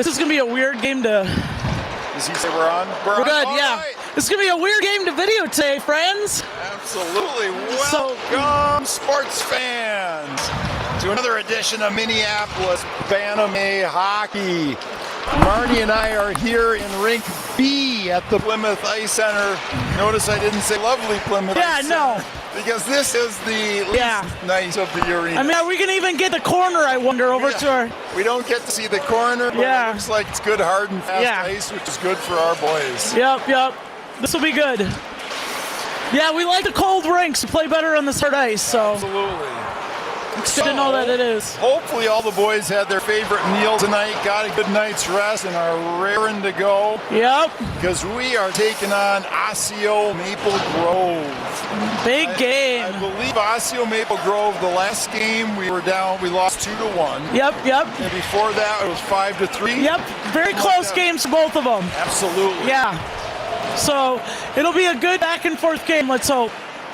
This is going to be a weird game to... Does he say we're on? We're on? good, All yeah. right. It's going to be a weird game to videotape, friends. Absolutely. Welcome, sports fans, to another edition of Minneapolis Bantam Hockey. Marty and I are here in Rink B at the Plymouth Ice Center. Notice I didn't say lovely Plymouth Ice Center. Yeah, no. Because this is the least nice of the arena. I mean, are we going to even get the corner, I wonder, over to our... We don't get to see the corner, but it looks like it's good, hard, and fast ice, which is good for our boys. Yep. This will be good. Yeah, we like the cold rinks. We play better on this hard ice, so... Absolutely. It's good to know that it is. Hopefully all the boys had their favorite meal tonight, got a good night's rest, and are raring to go. Yep. Because we are taking on Osseo Maple Grove. Big game. I believe Osseo Maple Grove, the last game we lost 2-1. Yep. And before that it was 5-3. Yep, very close games for both of them. Absolutely. Yeah. So it'll be a good back and forth game, let's hope.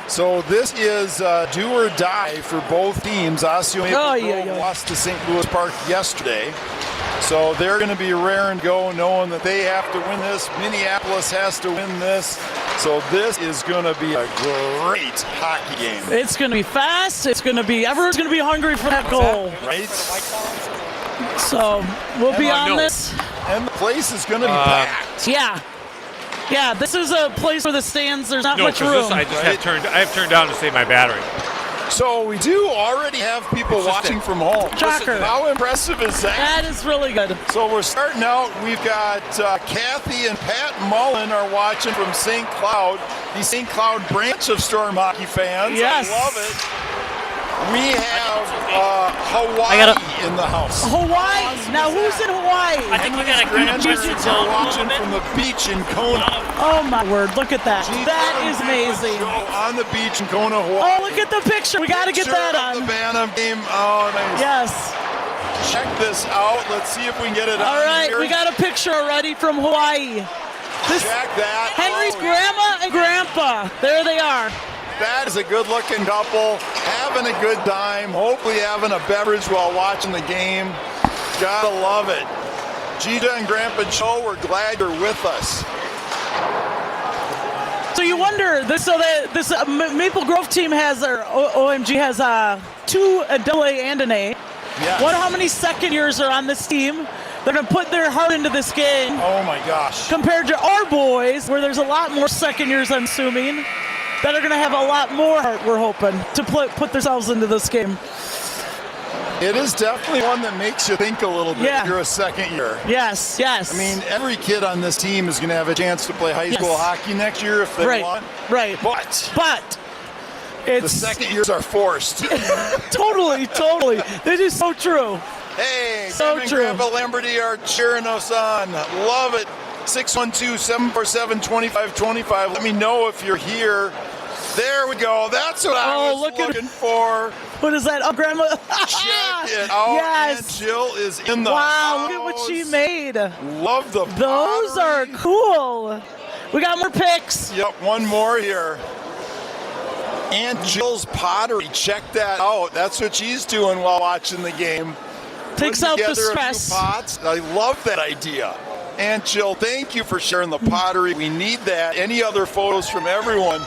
So this is do or die for both teams. Osseo Maple Grove lost to St. Louis Park yesterday. So they're going to be raring to go, knowing that they have to win this. Minneapolis has to win this. So this is going to be a great hockey game. It's going to be fast. Everyone's going to be hungry for that goal. Right? So we'll be on this. And the place is going to be packed. Yeah, this is a place where the stands, there's not much room. I have turned down to save my battery. So we do already have people watching from home. Shocker. Listen, how impressive is that? That is really good. So we're starting out. We've got Kathy and Pat Mullen are watching from St. Cloud, the St. Cloud branch of Storm Hockey fans. Yes. I love it. We have Hawaii in the house. Hawaii? Now who's in Hawaii? I think we got a grandparents are watching from the beach in Kona. Oh my word, look at that. That is amazing. On the beach in Kona, Hawaii. Oh, look at the picture. We got to get that on. The Bantam game. Oh, nice. Yes. Check this out. Let's see if we can get it on. All right, here. we got a picture already from Hawaii. Check that. Henry's grandma and grandpa. There they are. That is a good-looking couple, having a good time, hopefully having a beverage while watching the game. Gotta love it. Gita and Grandpa Joe, we're glad you're with us. So you wonder, this Maple Grove team has, or OMG has two, a AA and an A. Yes. Wonder how many second years are on this team. They're going to put their heart into this game. Oh my gosh. Compared to our boys, where there's a lot more second years, I'm assuming, that are going to have a lot more heart, we're hoping, to put themselves into this game. It is definitely one that makes you think a little bit if you're a second year. Yes. I mean, every kid on this team is going to have a chance to play high school hockey next year if they want. Right. But it's, the second years are forced. Totally. That is so true. Hey, so Tim and true. Grandpa Lamberty are cheering us on. Love it. 612-747-2525. Let me know if you're here. There we go. That's what I was looking for. What is that? Oh, Grandma. Check it out. Yes. Aunt Jill is in the house. Wow, look at what she made. Love the pottery. Those are cool. We got more pics. Yep, one more here. Aunt Jill's pottery. Check that out. That's what she's doing while watching the game. Takes out the stress. Pots. I love that idea. Aunt Jill, thank you for sharing the pottery. We need that. Any other photos from everyone?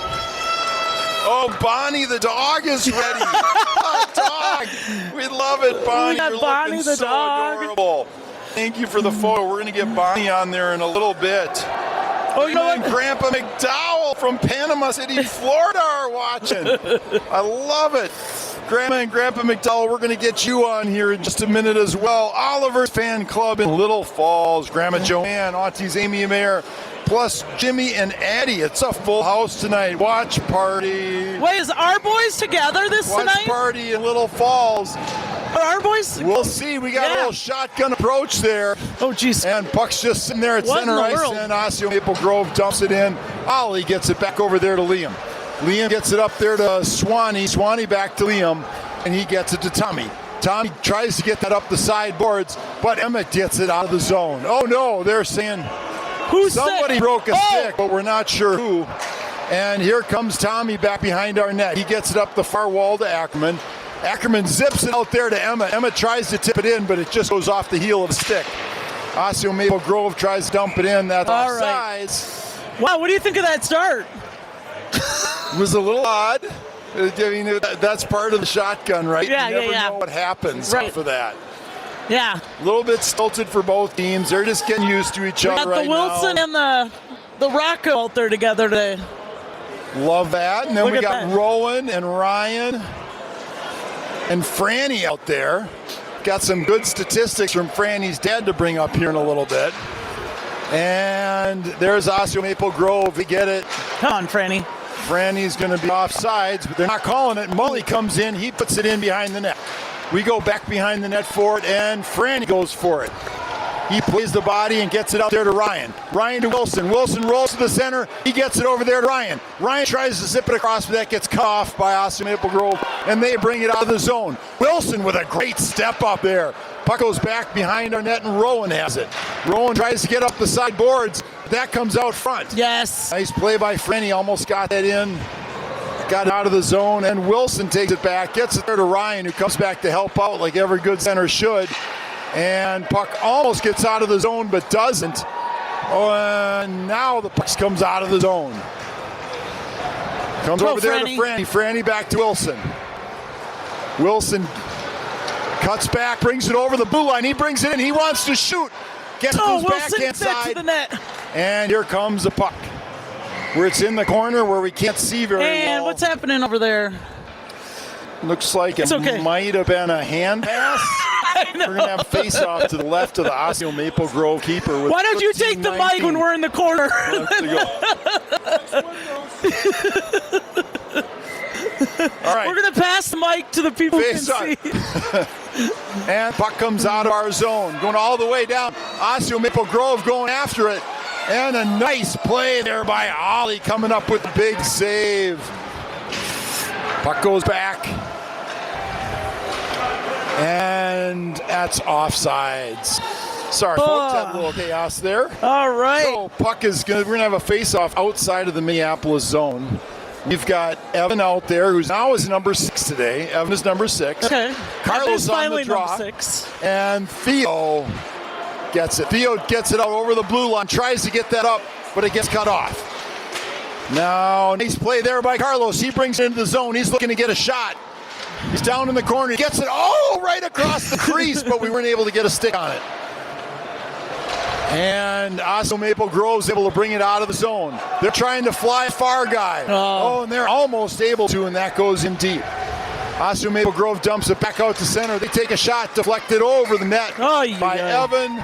Oh, Bonnie the dog is ready. Dog. We love it, Bonnie. We got You're Bonnie looking the so dog. adorable. Thank you for the photo. We're going to get Bonnie on there in a little bit. Oh, you know what? Grandpa McDowell from Panama City, Florida are watching. I love it. Grandma and Grandpa McDowell, we're going to get you on here in just a minute as well. Oliver's Fan Club in Little Falls. Grandma Joanne, Aunties Amy and Mayor, plus Jimmy and Addie. It's a full house tonight. Watch party. Wait, is our boys together tonight? Watch party in Little Falls. Are our boys? We'll see. We got a little shotgun approach there. Oh, jeez. And Puck's just sitting there at What center in the ice, world? and Osseo Maple Grove dumps it in. Ollie gets it back over there to Liam. Liam gets it up there to Swanee. Swanee back to Liam, and he gets it to Tommy. Tommy tries to get that up the sideboards, but Emmett gets it out of the zone. Oh, no, they're saying somebody broke a stick, but we're not sure who. And here comes Tommy back behind our net. He gets it up the far wall to Ackerman. Ackerman zips it out there to Emmett. Emmett tries to tip it in, but it just goes off the heel of the stick. Osseo Maple Grove tries to dump it in. That's All offsides. Wow, what do you think of that start? It was a little odd. I mean, that's part of the shotgun, right? Yeah, you never yeah. know what happens Right. off of that. Yeah. A little bit stilted for both teams. They're just getting used to each We other got right the Wilson now. and the Rocco out there together today. Love that. And then Look we at got that. Rowan and Ryan and Franny out there. Got some good statistics from Franny's dad to bring up here in a little bit. And there's Osseo Maple Grove. We get it. Come on, Franny. Franny's going to be offsides, but they're not calling it. Mully comes in. He puts it in behind the net. We go back behind the net for it, and Franny goes for it. He plays the body and gets it out there to Ryan. Ryan to Wilson. Wilson rolls to the center. He gets it over there to Ryan. Ryan tries to zip it across, but that gets cut off by Osseo Maple Grove, and they bring it out of the zone. Wilson with a great step up there. Puck goes back behind our net, and Rowan has it. Rowan tries to get up the side boards. That comes out front. Yes. Nice play by Franny. Almost got that in. Got it out of the zone, and Wilson takes it back. Gets it there to Ryan, who comes back to help out like every good center should. And puck almost gets out of the zone, but doesn't. Oh, and now the puck comes out of the zone. Comes over there to Franny. Franny back to Wilson. Wilson cuts back, brings it over the blue line. He brings it in. He wants to shoot. Gets to his backhand side. To the net. And here comes the puck. Where it's in the corner where we can't see very well. And what's happening over there? Looks like it might have been a hand pass. We're going to have a face-off to the left of the Osseo Maple Grove keeper. With Why don't you take the mic when we're in the corner? All right. We're going to pass the mic to the people who can see. And puck comes out of our zone, going all the way down. Osseo Maple Grove going after it. And a nice play there by Ollie, coming up with a big save. Puck goes back. And that's offsides. Sorry, folks, had a little chaos there. All right. So puck is we're gonna have a face-off outside of the Minneapolis zone. We've got Evan out there, who's now is number 6 today. Evan is number 6. Okay. Carlos on the draw. Number 6. And Theo gets it. Theo gets it out over the blue line, tries to get that up, but it gets cut off. Now, nice play there by Carlos. He brings it into the zone. He's looking to get a shot. He's down in the corner. He gets it right across the crease, but we weren't able to get a stick on it. And Osseo Maple Grove's able to bring it out of the zone. They're trying to fly a far guy. And they're almost able to, and that goes in deep. Osseo Maple Grove dumps it back out to center. They take a shot, deflected over the net by Evan.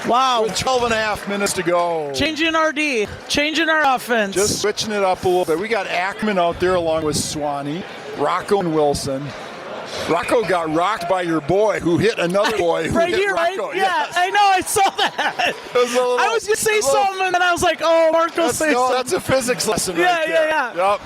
Wow. With 12 and a half minutes to go. Changing our D. Changing our offense. Just switching it up a little bit. We got Ackman out there along with Swanee, Rocco, and Wilson. Rocco got rocked by your boy, who hit another boy. Who right hit here, Rocco. right? Yeah, yes. I know. I saw that. I was going to say something, and then I was like, oh, Marco say something. That's a physics lesson right there. Yeah. Yep.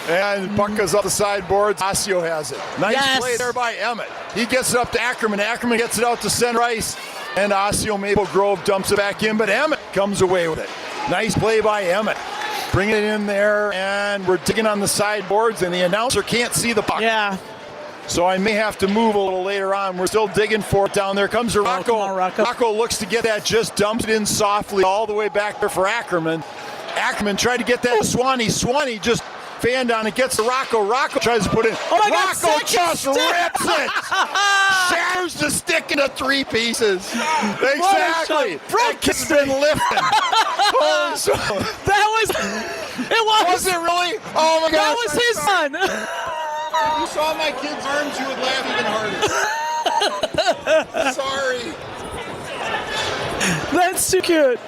And puck goes up the sideboards. Osseo has it. Nice play there by Emmett. He gets it up to Ackerman. Ackerman gets it out to center ice. And Osseo Maple Grove dumps it back in, but Emmett comes away with it. Nice play by Emmett. Bring it in there, and we're digging on the sideboards, and the announcer can't see the puck. Yeah. So I may have to move a little later on. We're still digging for it down there. Comes to Rocco. Come on, Rocco. Rocco looks to get that, just dumps it in softly all the way back there for Ackerman. Ackerman tried to get that to Swanee. Swanee just fanned on it, gets to Rocco. Rocco tries to put it in. Oh my Rocco God, just rips it. Shatters the stick into 3 pieces. Exactly. That kid's been lifting. That was. It was. Was it really? Oh my God. That was his son. If you saw my kid's arms, you would laugh even harder. Sorry. That's too cute.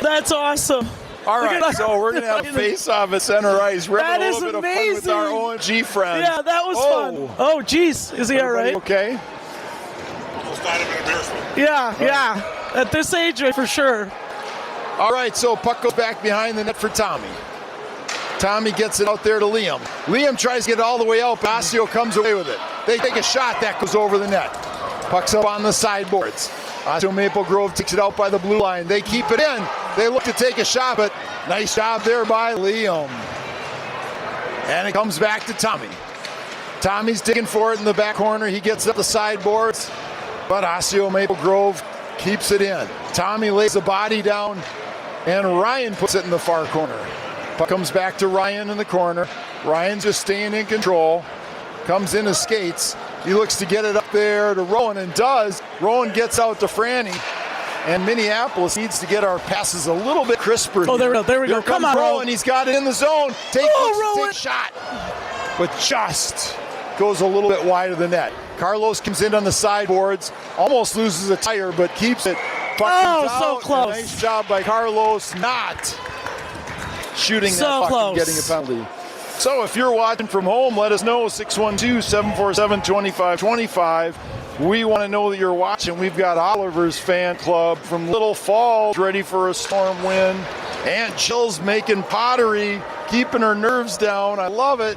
That's awesome. All right, so we're going to have a face-off at center ice. We're having a little bit of fun with our OMG friends. Yeah, that was fun. Oh, geez. Is he all right? Okay. Almost died of an embarrassment. Yeah. At this age, for sure. All right, so puck goes back behind the net for Tommy. Tommy gets it out there to Liam. Liam tries to get it all the way out, but Osseo comes away with it. They take a shot that goes over the net. Puck's up on the sideboards. Osseo Maple Grove takes it out by the blue line. They keep it in. They look to take a shot, but nice job there by Liam. And it comes back to Tommy. Tommy's digging for it in the back corner. He gets up the sideboards, but Osseo Maple Grove keeps it in. Tommy lays the body down, and Ryan puts it in the far corner. Puck comes back to Ryan in the corner. Ryan's just staying in control. Comes in his skates. He looks to get it up there to Rowan and does. Rowan gets out to Franny. And Minneapolis needs to get our passes a little bit crisper. Oh, there we go. Come on, Rowan. He's got it in the zone. Take Rowan. shot. But just goes a little bit wide of the net. Carlos comes in on the sideboards. Almost loses a tire, but keeps it. Oh, so close. Nice job by Carlos not shooting so that puck close. and getting a penalty. So if you're watching from home, let us know, 612-747-2525. We want to know that you're watching. We've got Oliver's fan club from Little Falls ready for a storm win. And Jill's making pottery, keeping her nerves down. I love it.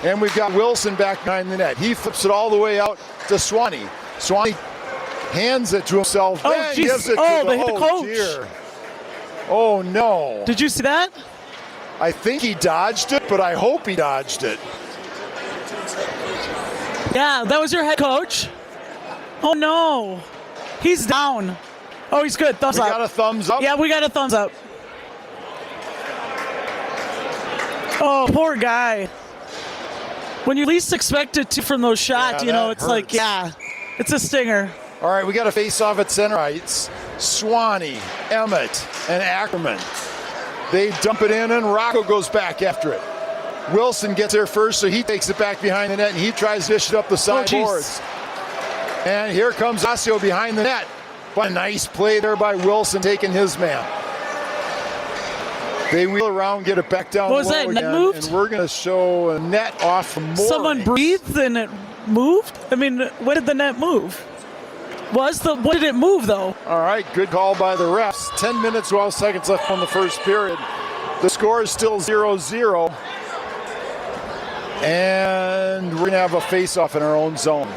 And we've got Wilson back behind the net. He flips it all the way out to Swanee. Swanee hands it to himself. Oh, then geez. gives it They hit the coach. Dear. Oh, no. Did you see that? I think he dodged it, but I hope he dodged it. Yeah, that was your head coach. Oh, no. He's down. Oh, he's good. Thumbs up. We got a thumbs up? Yeah, we got a thumbs up. Oh, poor guy. When you least expect it to from those shots, Yeah, it's hurts. like, yeah, it's a stinger. All right, we got a face-off at center ice. Swanee, Emmett, and Ackerman. They dump it in, and Rocco goes back after it. Wilson gets there first, so he takes it back behind the net, and he tries to dish it up the sideboards. And here comes Ossio behind the net. What a nice play there by Wilson, taking his man. They wheel around, get it back down What was low that, net again, moved? and we're going to show a net off from Moore. Someone breathed and it moved? I mean, what did the net move? What did it move, though? All right, good call by the refs. 10 minutes, 12 seconds left on the first period. The score is still 0-0. And we're going to have a face-off in our own zone.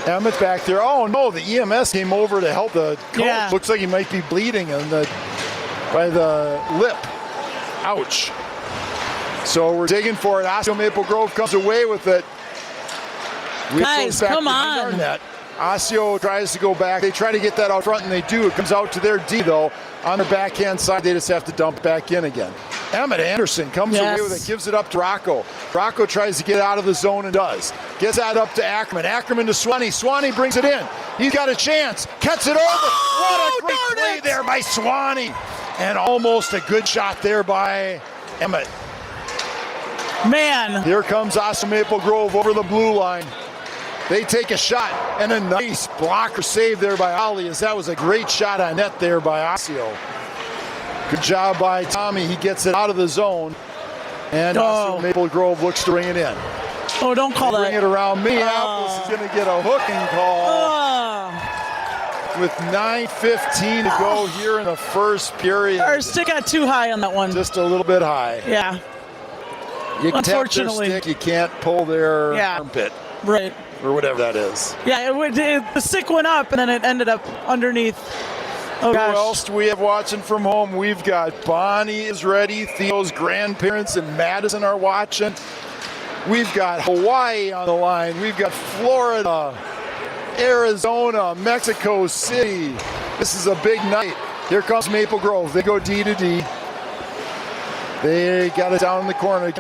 Emmett back there. Oh, no, the EMS came over to help the coach. Yeah. Looks like he might be bleeding by the lip. Ouch. So we're digging for it. Ossio Maple Grove comes away with it. Guys, come on. Ossio tries to go back. They try to get that out front, and they do. It comes out to their D, though. On their backhand side, they just have to dump back in again. Emmett Anderson comes away with it, gives it up to Rocco. Rocco tries to get out of the zone and does. Gets that up to Ackerman. Ackerman to Swanee. Swanee brings it in. He's got a chance. Cuts it over. What a great play there by Swanee. And almost a good shot there by Emmett. Man. Here comes Ossio Maple Grove over the blue line. They take a shot, and a nice blocker save there by Ollie, as that was a great shot on net there by Ossio. Good job by Tommy. He gets it out of the zone, and Ossio Maple Grove looks to bring it in. Oh, don't call that. Bring it around. Minneapolis is going to get a hooking call with 9:15 to go here in the first period. Our stick got too high on that one. Just a little bit high. Yeah. You can tap their Unfortunately. stick, you can't pull their armpit. Right. Or whatever that is. Yeah, the stick went up, and then it ended up underneath. Oh, gosh. Who else do we have watching from home? We've got Bonnie is ready. Theo's grandparents in Madison are watching. We've got Hawaii on the line. We've got Florida, Arizona, Mexico City. This is a big night. Here comes Maple Grove. They go D to D. They got it down in the corner.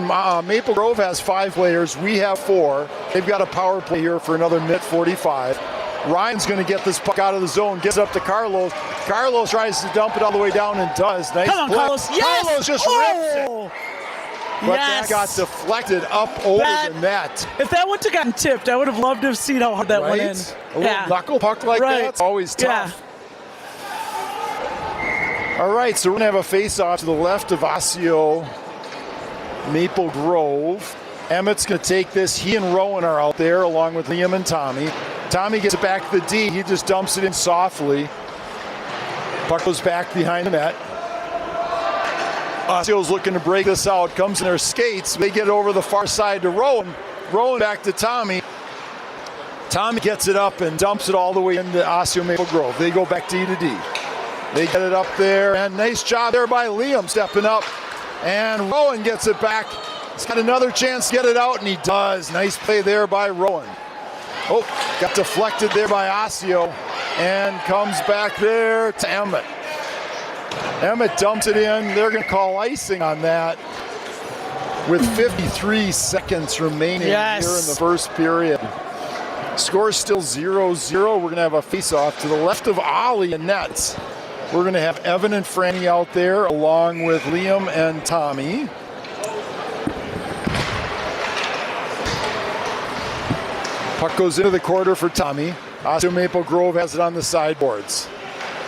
Maple Grove has 5 players. We have 4. They've got a power play here for another minute 45. Ryan's going to get this puck out of the zone, gets it up to Carlos. Carlos tries to dump it all the way down and does. Nice Come on, play. Carlos. Yes! Carlos just rips it. But that got deflected up over the net. If that would have gotten tipped, I would have loved to have seen how hard that went in. A little knuckle puck like that's always tough. All right, so we're going to have a face-off to the left of Ossio Maple Grove. Emmett's going to take this. He and Rowan are out there along with Liam and Tommy. Tommy gets it back to the D. He just dumps it in softly. Puck goes back behind the net. Ossio's looking to break this out. Comes in their skates. They get it over the far side to Rowan. Rowan back to Tommy. Tommy gets it up and dumps it all the way into Ossio Maple Grove. They go back D to D. They get it up there, and nice job there by Liam stepping up. And Rowan gets it back. He's got another chance to get it out, and he does. Nice play there by Rowan. Oh, got deflected there by Ossio. and comes back there to Emmett. Emmett dumps it in. They're going to call icing on that with 53 seconds remaining here in the first period. Score still 0-0. We're going to have a face-off to the left of Ollie and nets. We're going to have Evan and Franny out there along with Liam and Tommy. Puck goes into the quarter for Tommy. Osseo Maple Grove has it on the sideboards.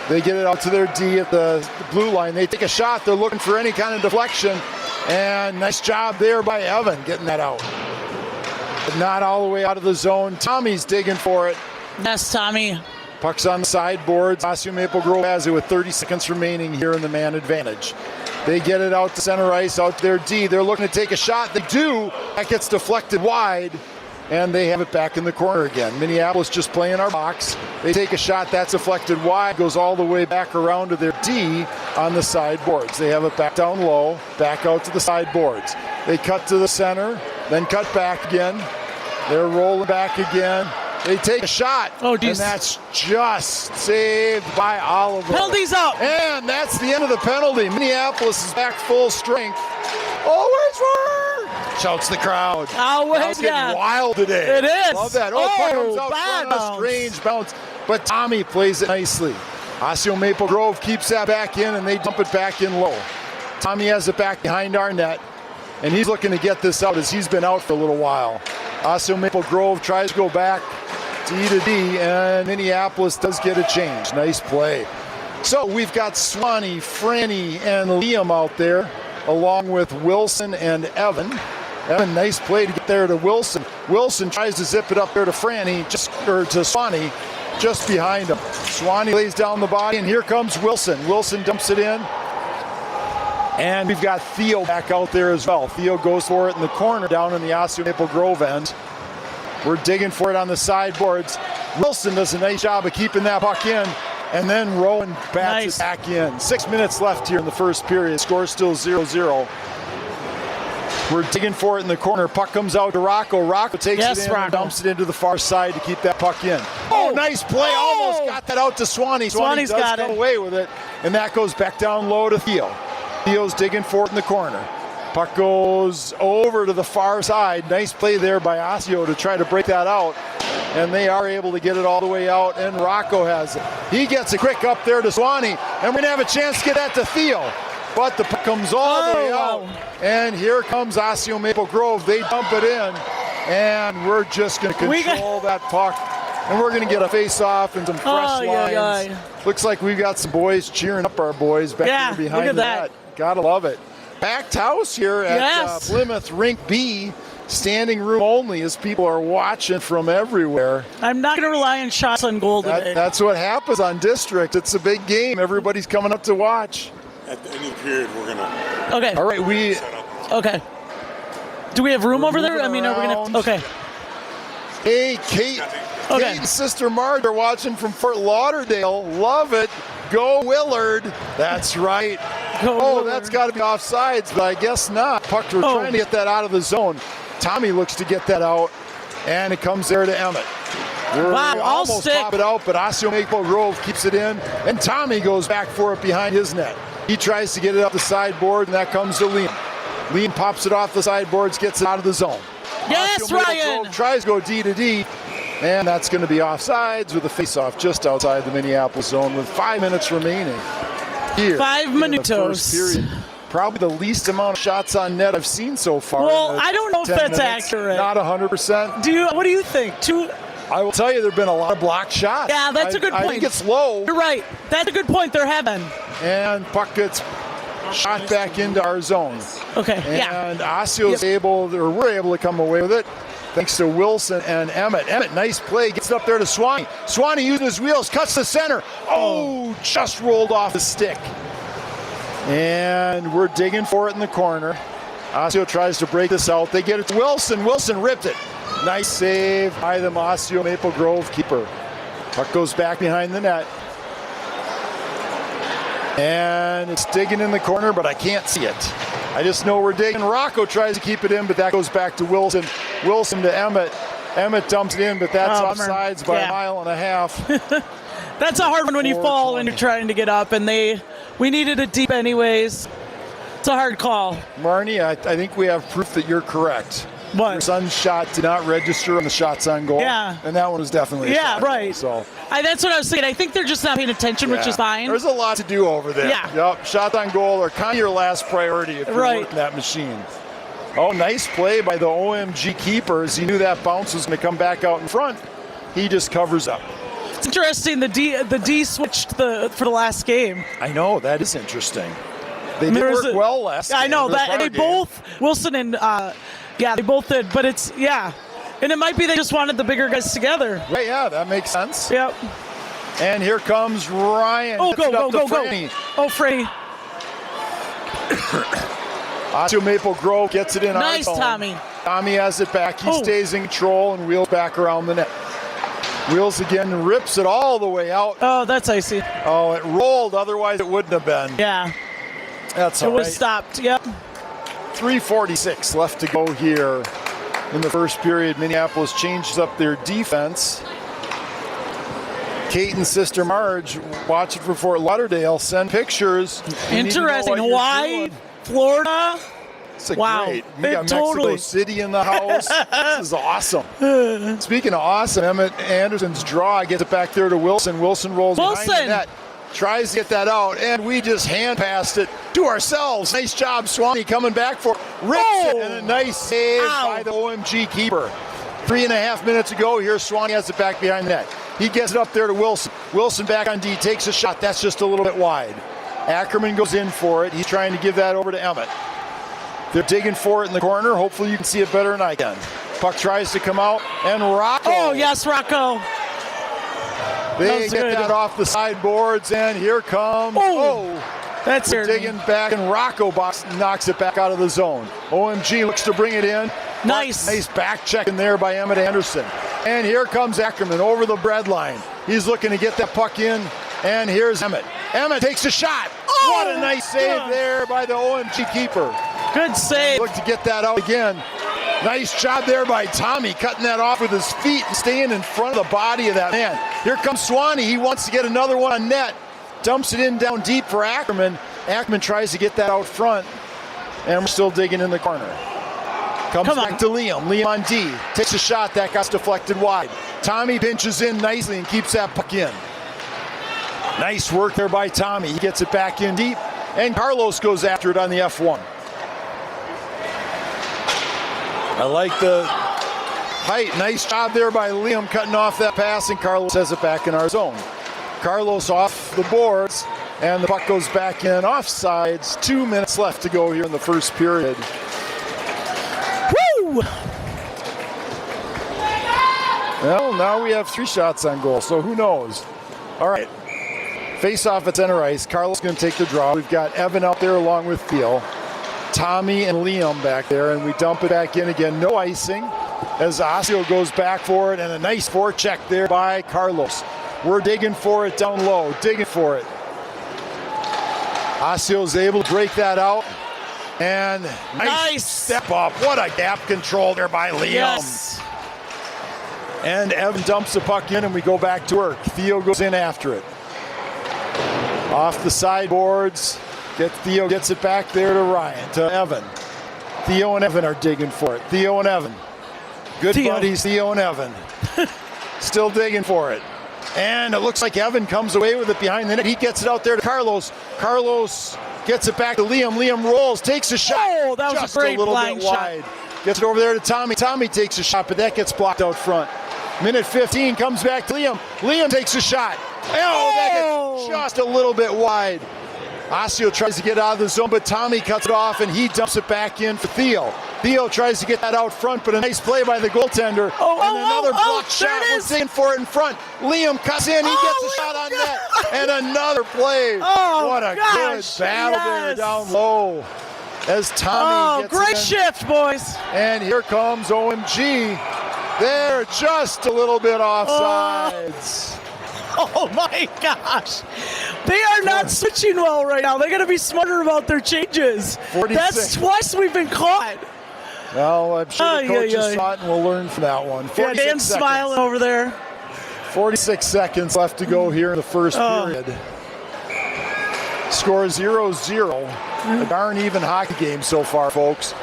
They get it out to their D at the blue line. They take a shot. They're looking for any kind of deflection. And nice job there by Evan getting that out. But not all the way out of the zone. Tommy's digging for it. Yes, Tommy. Puck's on the sideboards. Osseo Maple Grove has it with 30 seconds remaining here in the man advantage. They get it out to center ice, out to their D. They're looking to take a shot. They do. That gets deflected wide. And they have it back in the corner again. Minneapolis just playing our box. They take a shot, that's deflected wide, goes all the way back around to their D on the sideboards. They have it back down low, back out to the sideboards. They cut to the center, then cut back again. They're rolling back again. They take a shot, and that's just saved by Oliver. Penalty's out. And that's the end of the penalty. Minneapolis is back full strength. Always for! Shouts the crowd. Always, it's getting wild today. It is. Love that. Puck comes out front, a strange bounce. But Tommy plays it nicely. Osseo Maple Grove keeps that back in, and they dump it back in low. Tommy has it back behind our net, and he's looking to get this out as he's been out for a little while. Osseo Maple Grove tries to go back D to D, and Minneapolis does get a change. Nice play. So we've got Swanee, Franny, and Liam out there, along with Wilson and Evan. Evan, nice play to get there to Wilson. Wilson tries to zip it up there to Franny, to Swanee, just behind him. Swanee lays down the body, and here comes Wilson. Wilson dumps it in. And we've got Theo back out there as well. Theo goes for it in the corner down in the Osseo Maple Grove end. We're digging for it on the sideboards. Wilson does a nice job of keeping that puck in. And then Rowan bats it back in. 6 minutes left here in the first period. Score still 0-0. We're digging for it in the corner. Puck comes out to Rocco. Rocco takes it in and dumps it into the far side to keep that puck in. Oh, nice play. Almost got that out to Swanee. Swanee does come away with it. And that goes back down low to Theo. Theo's digging for it in the corner. Puck goes over to the far side. Nice play there by Osseo to try to break that out. And they are able to get it all the way out, and Rocco has it. He gets a quick up there to Swanee, and we're going to have a chance to get that to Theo. But the puck comes all the way out, and here comes Osseo Maple Grove. They dump it in, and we're just going to control that puck. And we're going to get a face-off and some fresh lines. Looks like we've got some boys cheering up our boys back there behind the net. Gotta love it. Packed house here at Plymouth Rink B. Standing room only as people are watching from everywhere. I'm not going to rely on shots on goal today. That's what happens on District. It's a big game. Everybody's coming up to watch. At the end of the period, we're going to... Okay. All right, Okay. Do we have room over there? I mean, are we going to... Okay. Hey, Kate. Kate and Sister Marge are watching from Fort Lauderdale. Love it. Go Willard. That's right. Willard. That's got to be offsides, but I guess not. Puck, we're trying to get that out of the zone. Tommy looks to get that out, and it comes there to Emmett. We're almost pop it out, but Osseo Maple Grove keeps it in, and Tommy goes back for it behind his net. He tries to get it up the sideboard, and that comes to Liam. Liam pops it off the sideboards, gets it out of the zone. Yes, Ryan! Tries to go D to D, and that's going to be offsides with a face-off just outside the Minneapolis zone with 5 minutes remaining. Here 5 minutos. Probably the least amount of shots on net I've seen so far. Well, I don't know if that's accurate. Not 100%. What do you think? I will tell you, there have been a lot of blocked shots. Yeah, that's a good point. I think it's low. You're right. That's a good point. There have been. And puck gets shot back into our zone. Okay. And Osseo's we're able to come away with it. Thanks to Wilson and Emmett. Emmett, nice play, gets it up there to Swanee. Swanee using his wheels, cuts the center. Just rolled off the stick. And we're digging for it in the corner. Osseo tries to break this out. They get it to Wilson. Wilson ripped it. Nice save by the Osseo Maple Grove keeper. Puck goes back behind the net. And it's digging in the corner, but I can't see it. I just know we're digging. Rocco tries to keep it in, but that goes back to Wilson. Wilson to Emmett. Emmett dumps it in, but that's offsides by a mile and a half. That's a hard one when you fall and you're trying to get up, and we needed it deep anyways. It's a hard call. Marnie, I think we have proof that you're correct. What? Your son's shot did not register on the shots on goal. Yeah. And that one was definitely a shot right. goal, so. That's what I was thinking. I think they're just not paying attention, which is fine. There's a lot to do over there. Yeah. Yep. Shots on goal are kind of your last priority if you're working that machine. Oh, nice play by the OMG keepers. He knew that bounce was going to come back out in front. He just covers up. It's interesting. The D switched for the last game. I know, that is interesting. They did work well last game. I know that they both, Wilson and they both did. But it's and it might be they just wanted the bigger guys together. Right, yeah, that makes sense. Yep. And here comes Ryan. Oh, go. Oh, Freddie. Osseo Maple Grove gets it in. Nice, Tommy. Tommy has it back. He stays in control and wheels back around the net. Wheels again, rips it all the way out. Oh, that's icy. Oh, it rolled. Otherwise, it wouldn't have been. Yeah. That's all right. It was stopped. Yep. 3:46 left to go here in the first period. Minneapolis changes up their defense. Kate and Sister Marge, watching for Fort Lauderdale, send pictures. Interesting. Hawaii, Florida. It's great. We got Mexico City in the house. This is awesome. Speaking of awesome, Emmett Anderson's draw gets it back there to Wilson. Wilson rolls behind the net. Tries to get that out, and we just hand passed it to ourselves. Nice job, Swanee coming back for rips it, and a nice save by the OMG keeper. 3.5 minutes ago, here Swanee has it back behind the net. He gets it up there to Wilson. Wilson back on D, takes a shot. That's just a little bit wide. Ackerman goes in for it. He's trying to give that over to Emmett. They're digging for it in the corner. Hopefully you can see it better than I can. Puck tries to come out, and Rocco. Oh, yes, Rocco. They get that off the sideboards, and here comes. That's digging back, and Rocco knocks it back out of the zone. OMG looks to bring it in. Nice back check in there by Emmett Anderson. And here comes Ackerman over the breadline. He's looking to get that puck in, and here's Emmett. Emmett takes a shot. What a nice save there by the OMG keeper. Good save. Look to get that out again. Nice job there by Tommy, cutting that off with his feet and staying in front of the body of that man. Here comes Swanee. He wants to get another one on net. Dumps it in down deep for Ackerman. Ackerman tries to get that out front, and we're still digging in the corner. Comes back to Liam. Liam on D. Takes a shot. That got deflected wide. Tommy pinches in nicely and keeps that puck in. Nice work there by Tommy. He gets it back in deep, and Carlos goes after it on the F1. I like the height. Nice job there by Liam cutting off that pass, and Carlos has it back in our zone. Carlos off the boards, and the puck goes back in offsides. 2 minutes left to go here in the first period. Woo! Well, now we have 3 shots on goal, so who knows? All right. Face off at center ice. Carlos going to take the draw. We've got Evan out there along with Theo. Tommy and Liam back there, and we dump it back in again. No icing as Osseo goes back for it, and a nice forecheck there by Carlos. We're digging for it down low, digging for it. Osseo's able to break that out, and nice step up. What a gap control there by Liam. Yes. And Evan dumps the puck in, and we go back to work. Theo goes in after it. Off the sideboards. Theo gets it back there to Ryan, to Evan. Theo and Evan are digging for it. Theo and Evan. Good buddies, Theo and Evan. Still digging for it. And it looks like Evan comes away with it behind the net. He gets it out there to Carlos. Carlos gets it back to Liam. Liam rolls, takes a shot. Oh, that was just a great little blind bit shot. wide. Gets it over there to Tommy. Tommy takes a shot, but that gets blocked out front. Minute 15 comes back to Liam. Liam takes a shot. Oh, that gets just a little bit wide. Osseo tries to get out of the zone, but Tommy cuts it off, and he dumps it back in for Theo. Theo tries to get that out front, but a nice play by the goaltender. And another block shot. We're digging for it in front. Liam cuts in. He gets a shot on net. And another play. What a good battle there down low as Tommy gets great it in. shift, boys. And here comes OMG. They're just a little bit offsides. Oh my gosh. They are not switching well right now. They got to be smarter about their changes. 46. That's twice we've been caught. Well, I'm sure the coaches saw it and we'll learn from that one. Yeah, Dan's smiling over there. 46 seconds left to go here in the first period. Score 0-0. A darn even hockey game so far, folks.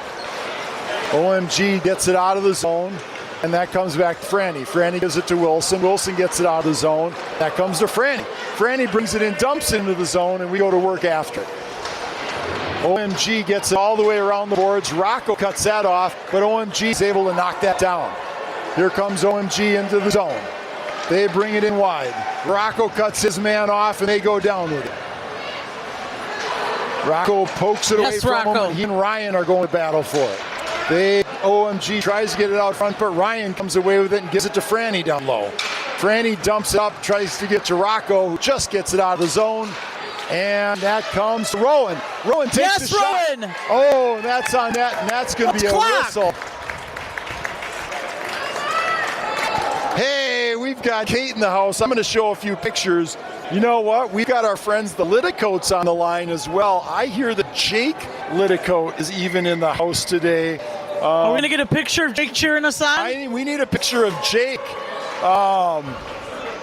OMG gets it out of the zone, and that comes back to Franny. Franny gives it to Wilson. Wilson gets it out of the zone. That comes to Franny. Franny brings it in, dumps it into the zone, and we go to work after it. OMG gets it all the way around the boards. Rocco cuts that off, but OMG is able to knock that down. Here comes OMG into the zone. They bring it in wide. Rocco cuts his man off, and they go down with it. Rocco pokes it away from him, and he and Ryan are going to battle for it. OMG tries to get it out front, but Ryan comes away with it and gives it to Franny down low. Franny dumps it up, tries to get to Rocco, who just gets it out of the zone. And that comes to Rowan. Rowan takes the shot. Rowan! Oh, that's on net, and that's going to be a whistle. Hey, we've got Kate in the house. I'm going to show a few pictures. You know what? We've got our friends, the Litticoats, on the line as well. I hear that Jake Litticoat is even in the house today. Are we going to get a picture of Jake cheering us on? We need a picture of Jake.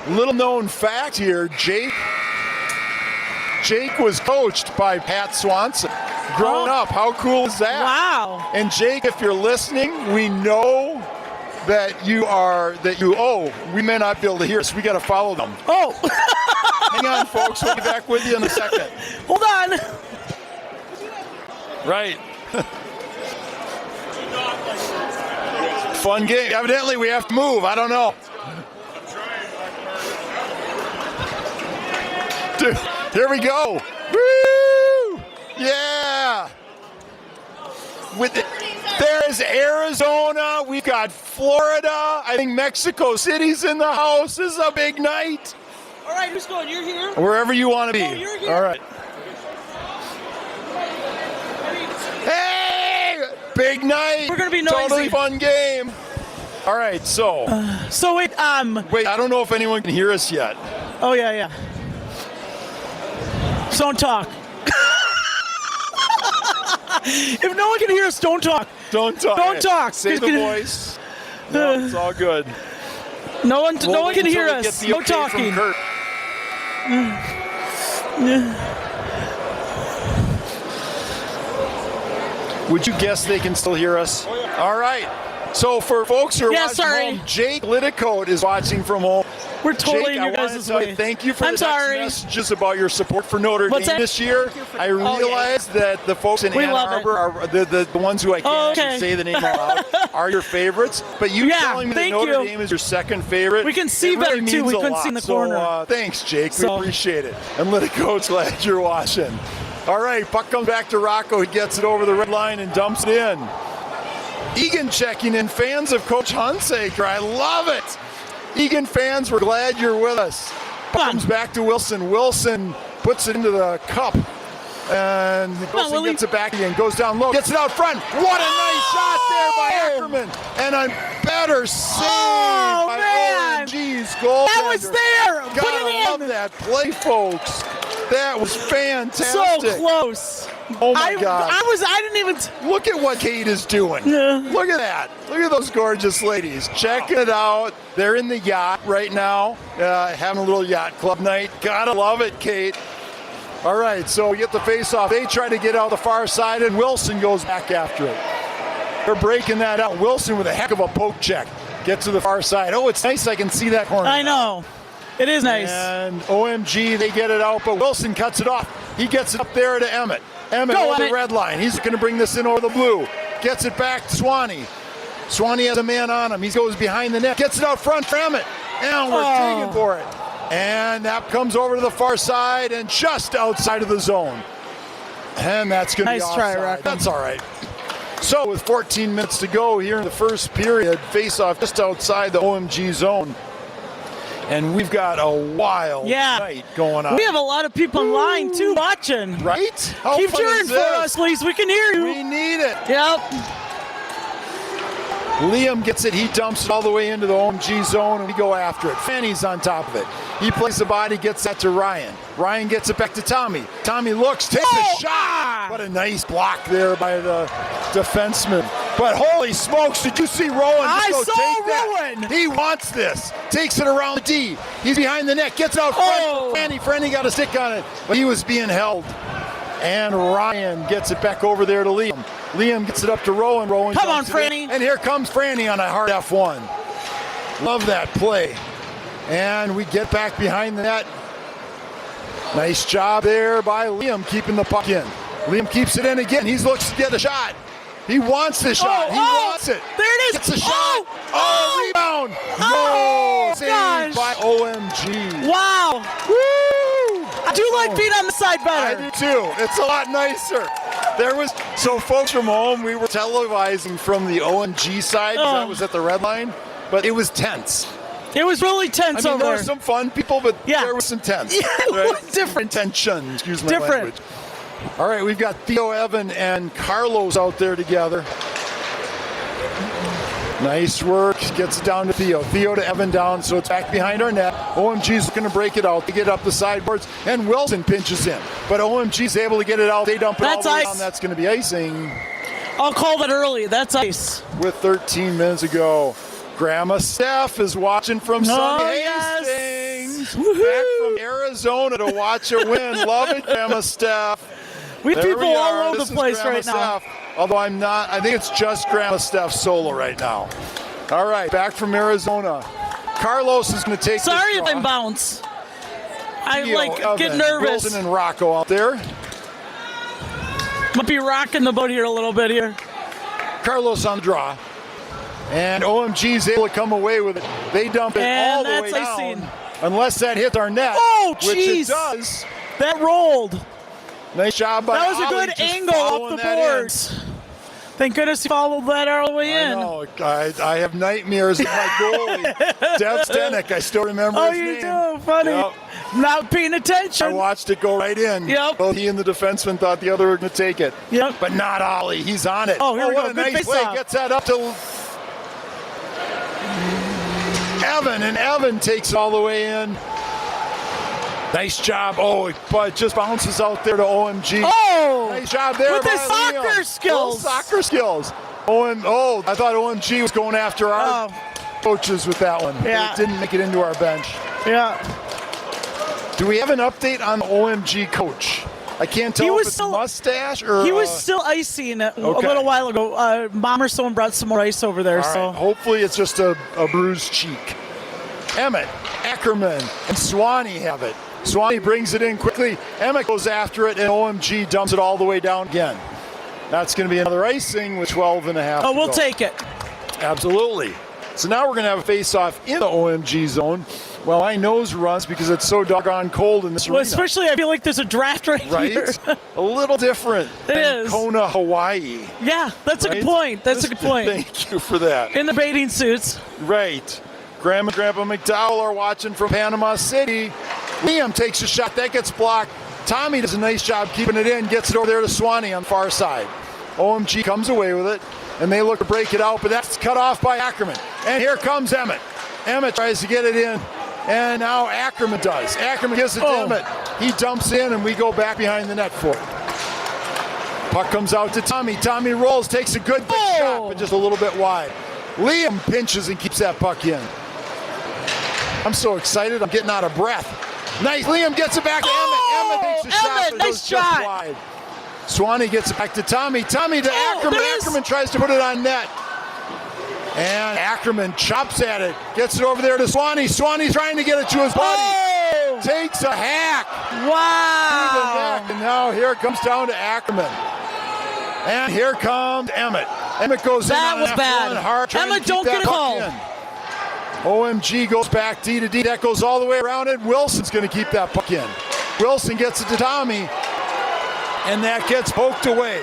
Little known fact here, Jake was coached by Pat Swanson growing up. How cool is that? Wow. And Jake, if you're listening, we know that we may not be able to hear us. We got to follow them. Oh. Hang on, folks. We'll be back with you in a second. Hold on. Right. Fun game. Evidently, we have to move. I don't know. Dude, here we go. Woo! Yeah. There's Arizona. We've got Florida. I think Mexico City's in the house. This is a big night. All right, who's going? You're here? Wherever you want to be. Oh, you're here. All right. Hey! Big night. We're going to be noisy. Totally fun game. All right, so. Wait, I don't know if anyone can hear us yet. Oh, yeah. Don't talk. If no one can hear us, don't talk. Don't talk. Don't talk. Say the voice. No, it's all good. No one can hear us. No talking. Would you guess they can still hear us? Oh, yeah. All right. So for folks who are watching home, Jake Litticoat is watching from home. We're totally Jake, in your guys' way. Thank you for the messages about your support for Notre Dame this year. I realize that the folks in Ann Arbor are the ones who I can't actually say the name out loud are your favorites. But you telling me that Notre Dame is your second favorite. We can see better really too. We couldn't see in the corner. So thanks, Jake. We appreciate it. And Litticoat's glad you're watching. All right, puck comes back to Rocco. He gets it over the red line and dumps it in. Egan checking in. Fans of Coach Hunsaker. I love it. Egan fans, we're glad you're with us. Comes back to Wilson. Wilson puts it into the cup. And Wilson gets it back again. Goes down low. Gets it out front. What a nice shot there by Ackerman. And a better save by OMG's goaltender. That was there. Gotta love that play, folks. That was fantastic. So close. Oh my God. I didn't even. Look at what Kate is doing. Look at that. Look at those gorgeous ladies. Checking it out. They're in the yacht right now, having a little yacht club night. Gotta love it, Kate. All right, so we get the face-off. They try to get out the far side, and Wilson goes back after it. They're breaking that out. Wilson with a heck of a poke check. Gets to the far side. Oh, it's nice. I can see that corner. I know. It is nice. And OMG, they get it out, but Wilson cuts it off. He gets it up there to Emmett. Emmett over the red line. He's going to bring this in over the blue. Gets it back to Swanee. Swanee has a man on him. He goes behind the net. Gets it out front for Emmett. And we're taking for it. And that comes over to the far side and just outside of the zone. And that's going to be offside. Nice try, Rocky. That's all right. So with 14 minutes to go here in the first period, face-off just outside the OMG zone. And we've got a wild night going on. We have a lot of people in line, too, watching. Right? Keep cheering for us, please. We can hear you. We need it. Yep. Liam gets it. He dumps it all the way into the OMG zone, and we go after it. Fanny's on top of it. He plays the body, gets that to Ryan. Ryan gets it back to Tommy. Tommy looks, takes a shot. What a nice block there by the defenseman. But holy smokes, did you see Rowan? I just go saw take Rowan. That? He wants this. Takes it around the D. He's behind the net. Gets out front. Franny got a stick on it, but he was being held. And Ryan gets it back over there to Liam. Liam gets it up to Rowan. Come on, Franny. And here comes Franny on a hard F1. Love that play. And we get back behind the net. Nice job there by Liam keeping the puck in. Liam keeps it in again. He looks to get a shot. He wants the shot. He wants it. There it is. Gets a shot. Rebound. Oh, no. Saved by OMG. Wow. Woo. I do like being on the side I better. do too. It's a lot nicer. So folks from home, we were televising from the OMG side because I was at the red line, but it was tense. It was really tense over there there. were some fun people, but there was some tense. Yeah, it was different. Tension, excuse my language. All right, we've got Theo, Evan, and Carlos out there together. Nice work. Gets it down to Theo. Theo to Evan down, so it's back behind our net. OMG's looking to break it out. They get up the sideboards, and Wilson pinches in. But OMG's able to get it out. They dump it all the way down. That's going to be icing. I'll call that early. That's ice. With 13 minutes ago. Grandma Steph is watching from sunny Hastings. Back from Arizona to watch a win. Love it, Grandma Steph. We have people all over the place Grandma right now. Steph. Although I'm not, I think it's just Grandma Steph solo right now. All right, back from Arizona. Carlos is going to take Sorry this if I bounce. I Theo, get Evan, nervous. Wilson and Rocco out there. Might be rocking the boat here a little bit here. Carlos on the draw. And OMG's able to come away with it. They dump it all the way down. Unless that hits our net. Oh, which it jeez. does. That rolled. Nice job by That was a Ollie, good just angle off the boards. Thank goodness he followed that all the way in. I know. I have nightmares of my goalie. Dev Stenek. I still remember his name. Oh, you do? Funny. Yep. Not paying attention. I watched it go right in. Yep. Both he and the defenseman thought the other were going to take it. Yep. But not Ollie. He's on it. Oh, here we go. What a Good nice play. face-off. Gets that up to Evan, and Evan takes it all the way in. Nice job. Oh, but just bounces out there to OMG. Oh! Nice job there with by his soccer Liam. skills. Soccer skills. I thought OMG was going after our coaches with that one. Yeah. It didn't make it into our bench. Yeah. Do we have an update on the OMG coach? I can't tell if it's mustache or... He was still icing a little while ago. Mom or someone brought some more ice over there. All right. Hopefully it's just a bruised cheek. Emmett, Ackerman, and Swanee have it. Swanee brings it in quickly. Emmett goes after it, and OMG dumps it all the way down again. That's going to be another icing with 12 and a half. Oh, we'll take it. Absolutely. So now we're going to have a face-off in the OMG zone. Well, my nose runs because it's so doggone cold in this arena. Especially I feel like there's a draft right here. A little different than Kona, Hawaii. Yeah, that's a good point. That's a good point. Thank you for that. In the bathing suits. Right. Grandma and Grandpa McDowell are watching from Panama City. Liam takes a shot. That gets blocked. Tommy does a nice job keeping it in. Gets it over there to Swanee on the far side. OMG comes away with it, and they look to break it out, but that's cut off by Ackerman. And here comes Emmett. Emmett tries to get it in, and now Ackerman does. Ackerman gives it to Emmett. He dumps in, and we go back behind the net for it. Puck comes out to Tommy. Tommy rolls, takes a good big shot, but just a little bit wide. Liam pinches and keeps that puck in. I'm so excited, I'm getting out of breath. Nice. Liam gets it back to Emmett. Emmett takes a shot, but goes just wide. Swanee gets it back to Tommy. Tommy to Ackerman. Ackerman tries to put it on net. And Ackerman chops at it. Gets it over there to Swanee. Swanee's trying to get it to his buddy. Takes a hack. Wow. To the neck. And now here it comes down to Ackerman. And here comes Emmett. Emmett goes in on that bad. Hard, Emmett, don't get it called. OMG goes back D to D. That goes all the way around it. Wilson's going to keep that puck in. Wilson gets it to Tommy. And that gets poked away.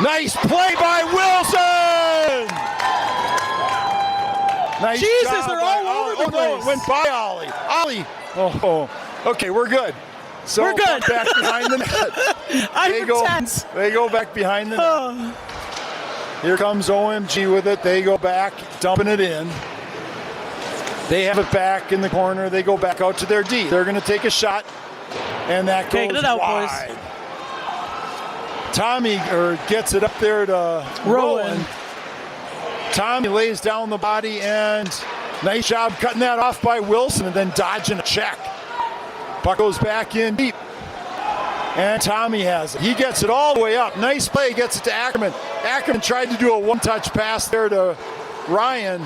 Nice play by Wilson! Nice Jesus, job they're all over the place. No, it went by Ollie. Ollie. Okay, we're good. So we're good. Back behind the net. They go back behind the net. Here comes OMG with it. They go back, dumping it in. They have it back in the corner. They go back out to their D. They're going to take a shot, and that goes get it out, wide. boys. Tommy gets it up there to Rowan. Tommy lays down the body, and nice job cutting that off by Wilson and then dodging a check. Puck goes back in deep. And Tommy has it. He gets it all the way up. Nice play, gets it to Ackerman. Ackerman tried to do a one-touch pass there to Ryan.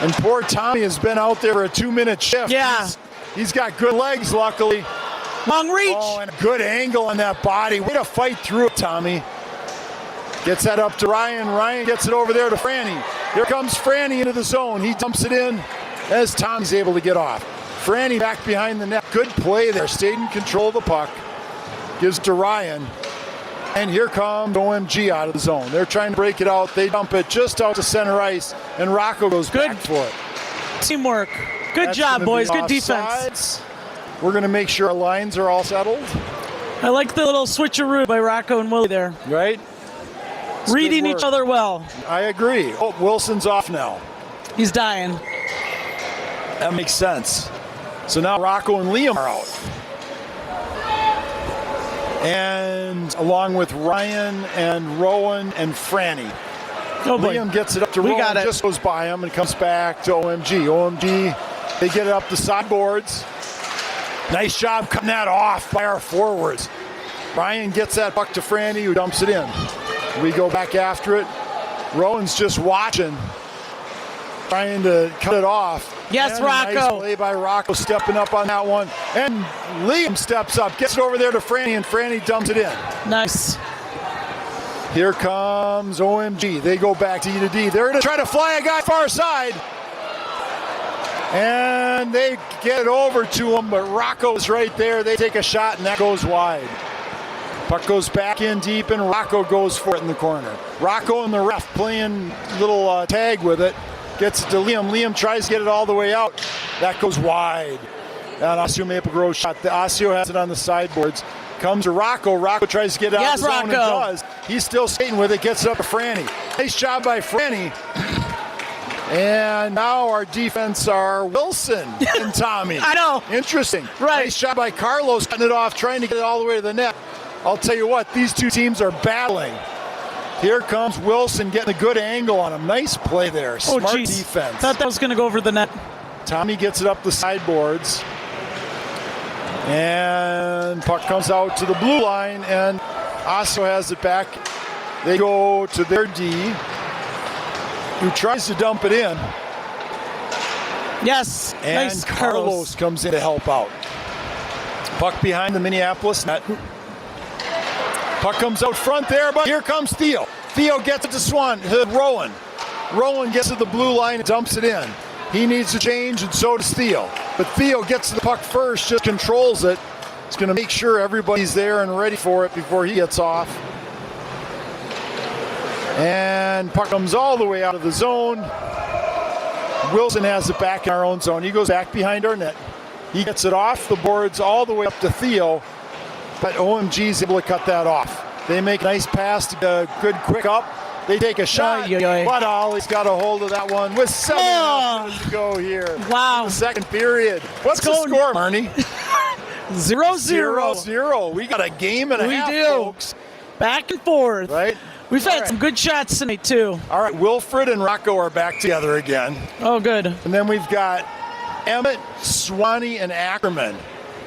And poor Tommy has been out there for a 2-minute shift. Yeah. He's got good legs, luckily. Long reach. Oh, and a good angle on that body. Way to fight through it, Tommy. Gets that up to Ryan. Ryan gets it over there to Franny. Here comes Franny into the zone. He dumps it in as Tommy's able to get off. Franny back behind the net. Good play there. Stayed in control of the puck. Gives it to Ryan. And here comes OMG out of the zone. They're trying to break it out. They dump it just out to center ice. And Rocco goes back for it. Teamwork. Good job, boys. Good defense. We're going to make sure our lines are all settled. I like the little switcheroo by Rocco and Willie there. Right? It's reading each other well. I agree. Oh, Wilson's off now. He's dying. That makes sense. So now Rocco and Liam are out. And along with Ryan and Rowan and Franny. Oh boy. Liam gets it up to Rowan, just goes by him and comes back to OMG. OMG, they get it up the sideboards. Nice job cutting that off by our forwards. Ryan gets that puck to Franny, who dumps it in. We go back after it. Rowan's just watching, trying to cut it off. Yes, and Rocco. Nice play by Rocco, stepping up on that one. And Liam steps up, gets it over there to Franny, and Franny dumps it in. Nice. Here comes OMG. They go back D to D. They're going to try to fly a guy far side. And they get it over to him, but Rocco's right there. They take a shot, and that goes wide. Puck goes back in deep, and Rocco goes for it in the corner. Rocco and the ref playing little tag with it. Gets it to Liam. Liam tries to get it all the way out. That goes wide. And Osseo Maple Grove shot. The Osseo has it on the sideboards. Comes to Rocco. Rocco tries to get it out of the zone and does. He's still skating with it. Gets it up to Franny. Nice job by Franny. And now our defense are Wilson and Tommy. I know. Interesting. Right. Nice job by Carlos cutting it off, trying to get it all the way to the net. I'll tell you what, these two teams are battling. Here comes Wilson getting a good angle on him. Nice play there. Smart defense. Thought that was going to go over the net. Tommy gets it up the sideboards. And puck comes out to the blue line, and Osseo has it back. They go to their D, who tries to dump it in. Yes. And nice Carlos comes in to help out. Puck behind the Minneapolis net. Puck comes out front there, but here comes Theo. Theo gets it to Rowan. Rowan gets to the blue line and dumps it in. He needs to change, and so does Theo. But Theo gets to the puck first, just controls it. He's going to make sure everybody's there and ready for it before he gets off. And puck comes all the way out of the zone. Wilson has it back in our own zone. He goes back behind our net. He gets it off the boards all the way up to Theo. But OMG is able to cut that off. They make a nice pass to a good quick up. They take a shot, but Ollie's got a hold of that one with 7 minutes to go here. Wow. In the second period. What's the score, Marnie? 0-0. 0-0. We got a game and a half, folks. Back and forth. Right? We've had some good shots tonight, too. All right, Wilfred and Rocco are back together again. Oh, good. And then we've got Emmett, Swanee, and Ackerman.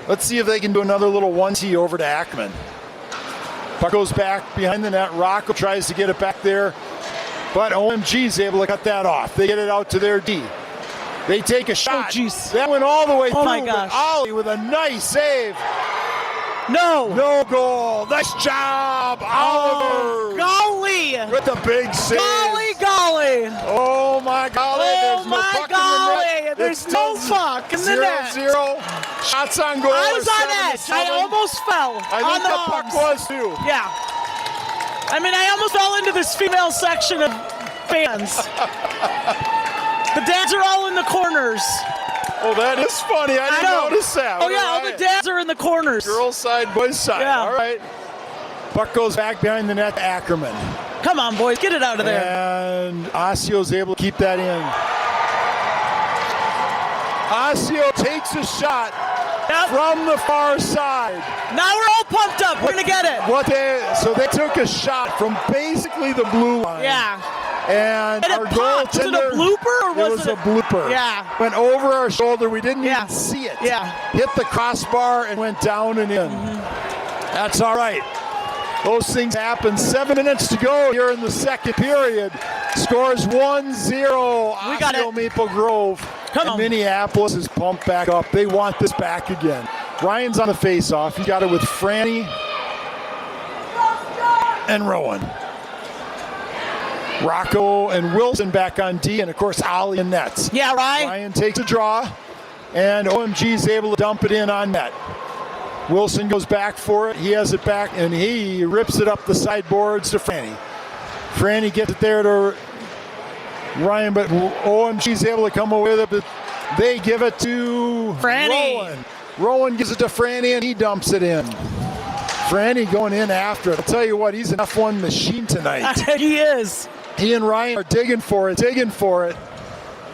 Let's see if they can do another little 1-T over to Ackerman. Puck goes back behind the net. Rocco tries to get it back there, but OMG is able to cut that off. They get it out to their D. They take a shot. That went all the way through. My gosh. Ollie with a nice save. No goal. Nice job, Oliver. Golly. With the big save. Golly. Oh my golly. Oh my golly. There's no puck in the net. 0-0. Shots on goal. I was on edge. I almost fell. I think the puck was too. Yeah. I mean, I almost fell into this female section of fans. The dads are all in the corners. Oh, that is funny. I didn't notice that. Oh, yeah, all the dads are in the corners. Girls side, boys side. Yeah. All right. Puck goes back behind the net to Ackerman. Come on, boys. Get it out of there. And Osseo's able to keep that in. Osseo takes a shot. Yep. from the far side. Now we're all pumped up. We're going to get it. So they took a shot from basically the blue line. Yeah. And our popped. Was it a blooper or was it? It was a blooper. Yeah. Went over our shoulder. We didn't even see it. Yeah. Hit the crossbar and went down and in. That's all right. Those things happen. 7 minutes to go here in the second period. Scores 1-0. We got it. Maple Grove. Come on. Minneapolis is pumped back up. They want this back again. Ryan's on the face-off. He got it with Franny and Rowan. Rocco and Wilson back on D, and of course Ollie and nets. Yeah, Ryan. Ryan takes a draw, and OMG is able to dump it in on net. Wilson goes back for it. He has it back, and he rips it up the sideboards to Franny. Franny gets it there to Ryan, but OMG is able to come away with it. But they give it to Franny. Rowan. Rowan gives it to Franny, and he dumps it in. Franny going in after it. I'll tell you what, he's an F1 machine tonight. He is. He and Ryan are digging for it.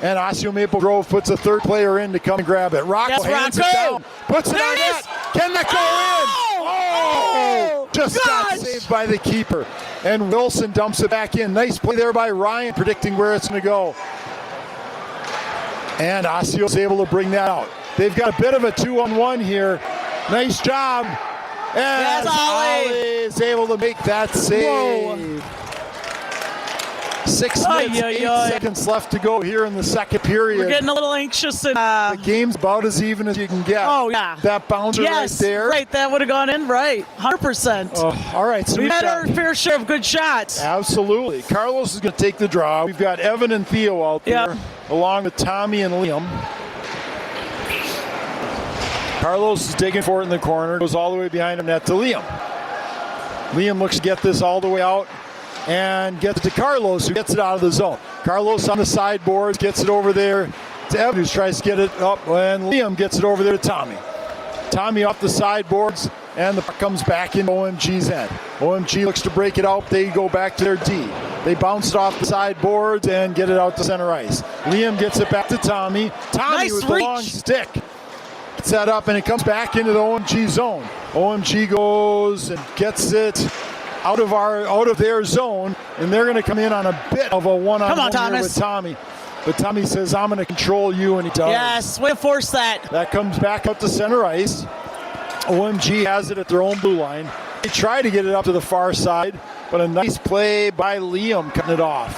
And Osseo Maple Grove puts a third player in to come and grab it. Rocco hands it down, puts it on net. Can that go in? Oh! Just got saved by the keeper. And Wilson dumps it back in. Nice play there by Ryan, predicting where it's going to go. And Osseo's able to bring that out. They've got a bit of a 2-on-1 here. Nice job. And Ollie is able to make that save. Whoa. 6 minutes, 8 seconds left to go here in the second period. We're getting a little anxious. And, the game's about as even as you can get. Oh, yeah. That bouncer right there. Right, that would have gone in right. 100%. All right. So we had our fair share of good shots. Absolutely. Carlos is going to take the draw. We've got Evan and Theo out there, along with Tommy and Liam. Carlos is digging for it in the corner, goes all the way behind him net to Liam. Liam looks to get this all the way out and gets it to Carlos, who gets it out of the zone. Carlos on the sideboards, gets it over there to Evan, who tries to get it up, and Liam gets it over there to Tommy. Tommy off the sideboards, and the puck comes back in OMG's end. OMG looks to break it out. They go back to their D. They bounce it off the sideboards and get it out to center ice. Liam gets it back to Tommy. Tommy with the long stick. Set up, and it comes back into the OMG zone. OMG goes and gets it out of their zone, and they're going to come in on a bit of a one-on-one here with Tommy. But Tommy says, I'm going to control you, and he does. Yes, way to force that. That comes back up to center ice. OMG has it at their own blue line. They try to get it up to the far side, but a nice play by Liam cutting it off.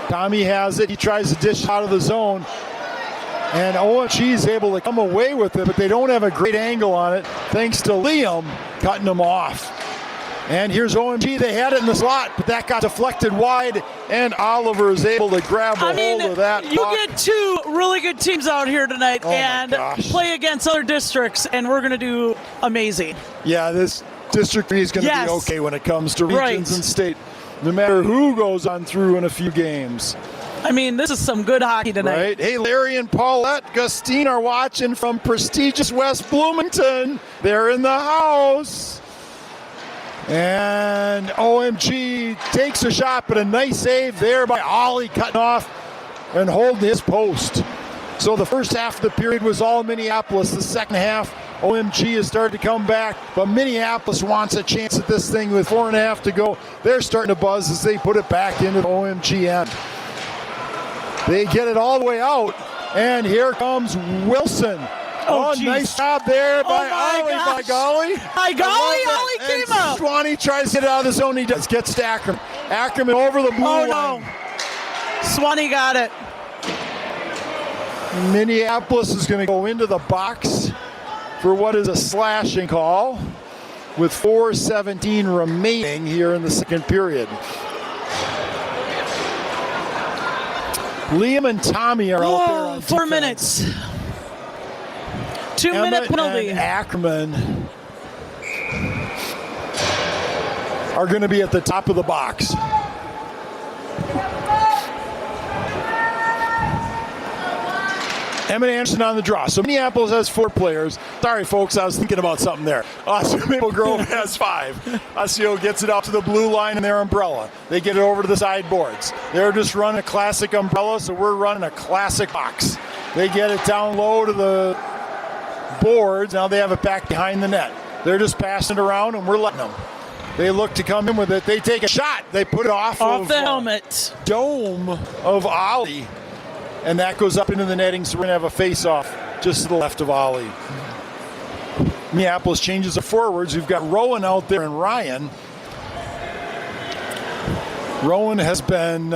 Tommy has it. He tries to dish out of the zone. And OMG is able to come away with it, but they don't have a great angle on it, thanks to Liam cutting them off. And here's OMG. They had it in the slot, but that got deflected wide, and Oliver is able to grab a hold of that You puck. get two really good teams out here tonight and play against other districts, and we're going to do amazing. Yeah, this District 3 is going to be okay when it comes to regions and state, no matter who goes on through in a few games. I mean, this is some good hockey tonight. Right. Hey, Larry and Paulette Gustine are watching from prestigious West Bloomington. They're in the house. And OMG takes a shot, but a nice save there by Ollie, cutting off and holding his post. So the first half of the period was all Minneapolis. The second half, OMG has started to come back, but Minneapolis wants a chance at this thing with 4.5 to go. They're starting to buzz as they put it back into the OMG end. They get it all the way out, and here comes Wilson. Oh, nice job there by Ollie, by golly. By golly, Ollie came up. Swanee tries to get it out of the zone. He does, gets to Ackerman. Ackerman over the blue line. No. Swanee got it. Minneapolis is going to go into the box for what is a slashing call with 4:17 remaining here in the second period. Liam and Tommy are out there on 4 minutes. 2-minute penalty. And Ackerman are going to be at the top of the box. Emmett Anderson on the draw. So Minneapolis has 4 players. Sorry, folks, I was thinking about something there. Osseo Maple Grove has 5. Osseo gets it out to the blue line in their umbrella. They get it over to the sideboards. They're just running a classic umbrella, so we're running a classic box. They get it down low to the boards. Now they have it back behind the net. They're just passing it around, and we're letting them. They look to come in with it. They take a shot. They put it off of the helmet. Dome of Ollie. And that goes up into the netting, so we're going to have a face-off just to the left of Ollie. Minneapolis changes the forwards. We've got Rowan out there and Ryan. Rowan has been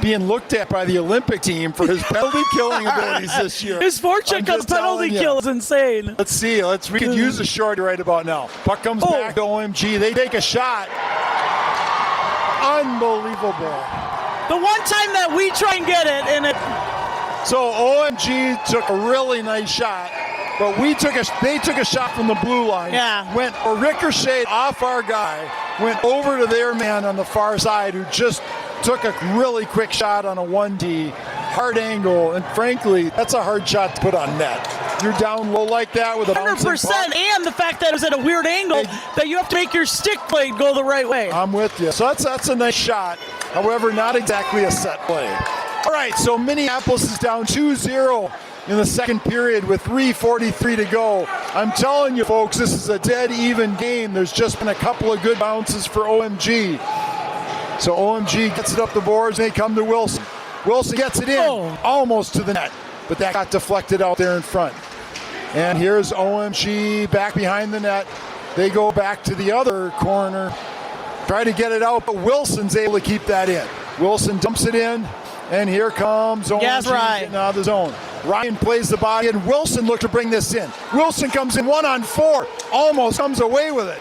being looked at by the Olympic team for his penalty killing abilities this year. His forecheck on penalty kill is insane. Let's see. We could use the short right about now. Puck comes back to OMG. They take a shot. Unbelievable. The one time that we try and get it, and it. So OMG took a really nice shot, but they took a shot from the blue line. Yeah. Went a ricochet off our guy, went over to their man on the far side who just took a really quick shot on a 1D, hard angle, and frankly, that's a hard shot to put on net. You're down low like that with a 100%, and the fact that it was at a weird angle that you have to make your stick blade go the right way. I'm with you. So that's a nice shot. However, not exactly a set play. All right, so Minneapolis is down 2-0 in the second period with 3:43 to go. I'm telling you, folks, this is a dead even game. There's just been a couple of good bounces for OMG. So OMG gets it up the boards, and they come to Wilson. Wilson gets it in, almost to the net, but that got deflected out there in front. And here's OMG back behind the net. They go back to the other corner, try to get it out, but Wilson's able to keep that in. Wilson dumps it in, and here comes OMG getting out of the zone. Ryan plays the body, and Wilson looked to bring this in. Wilson comes in 1-on-4, almost comes away with it.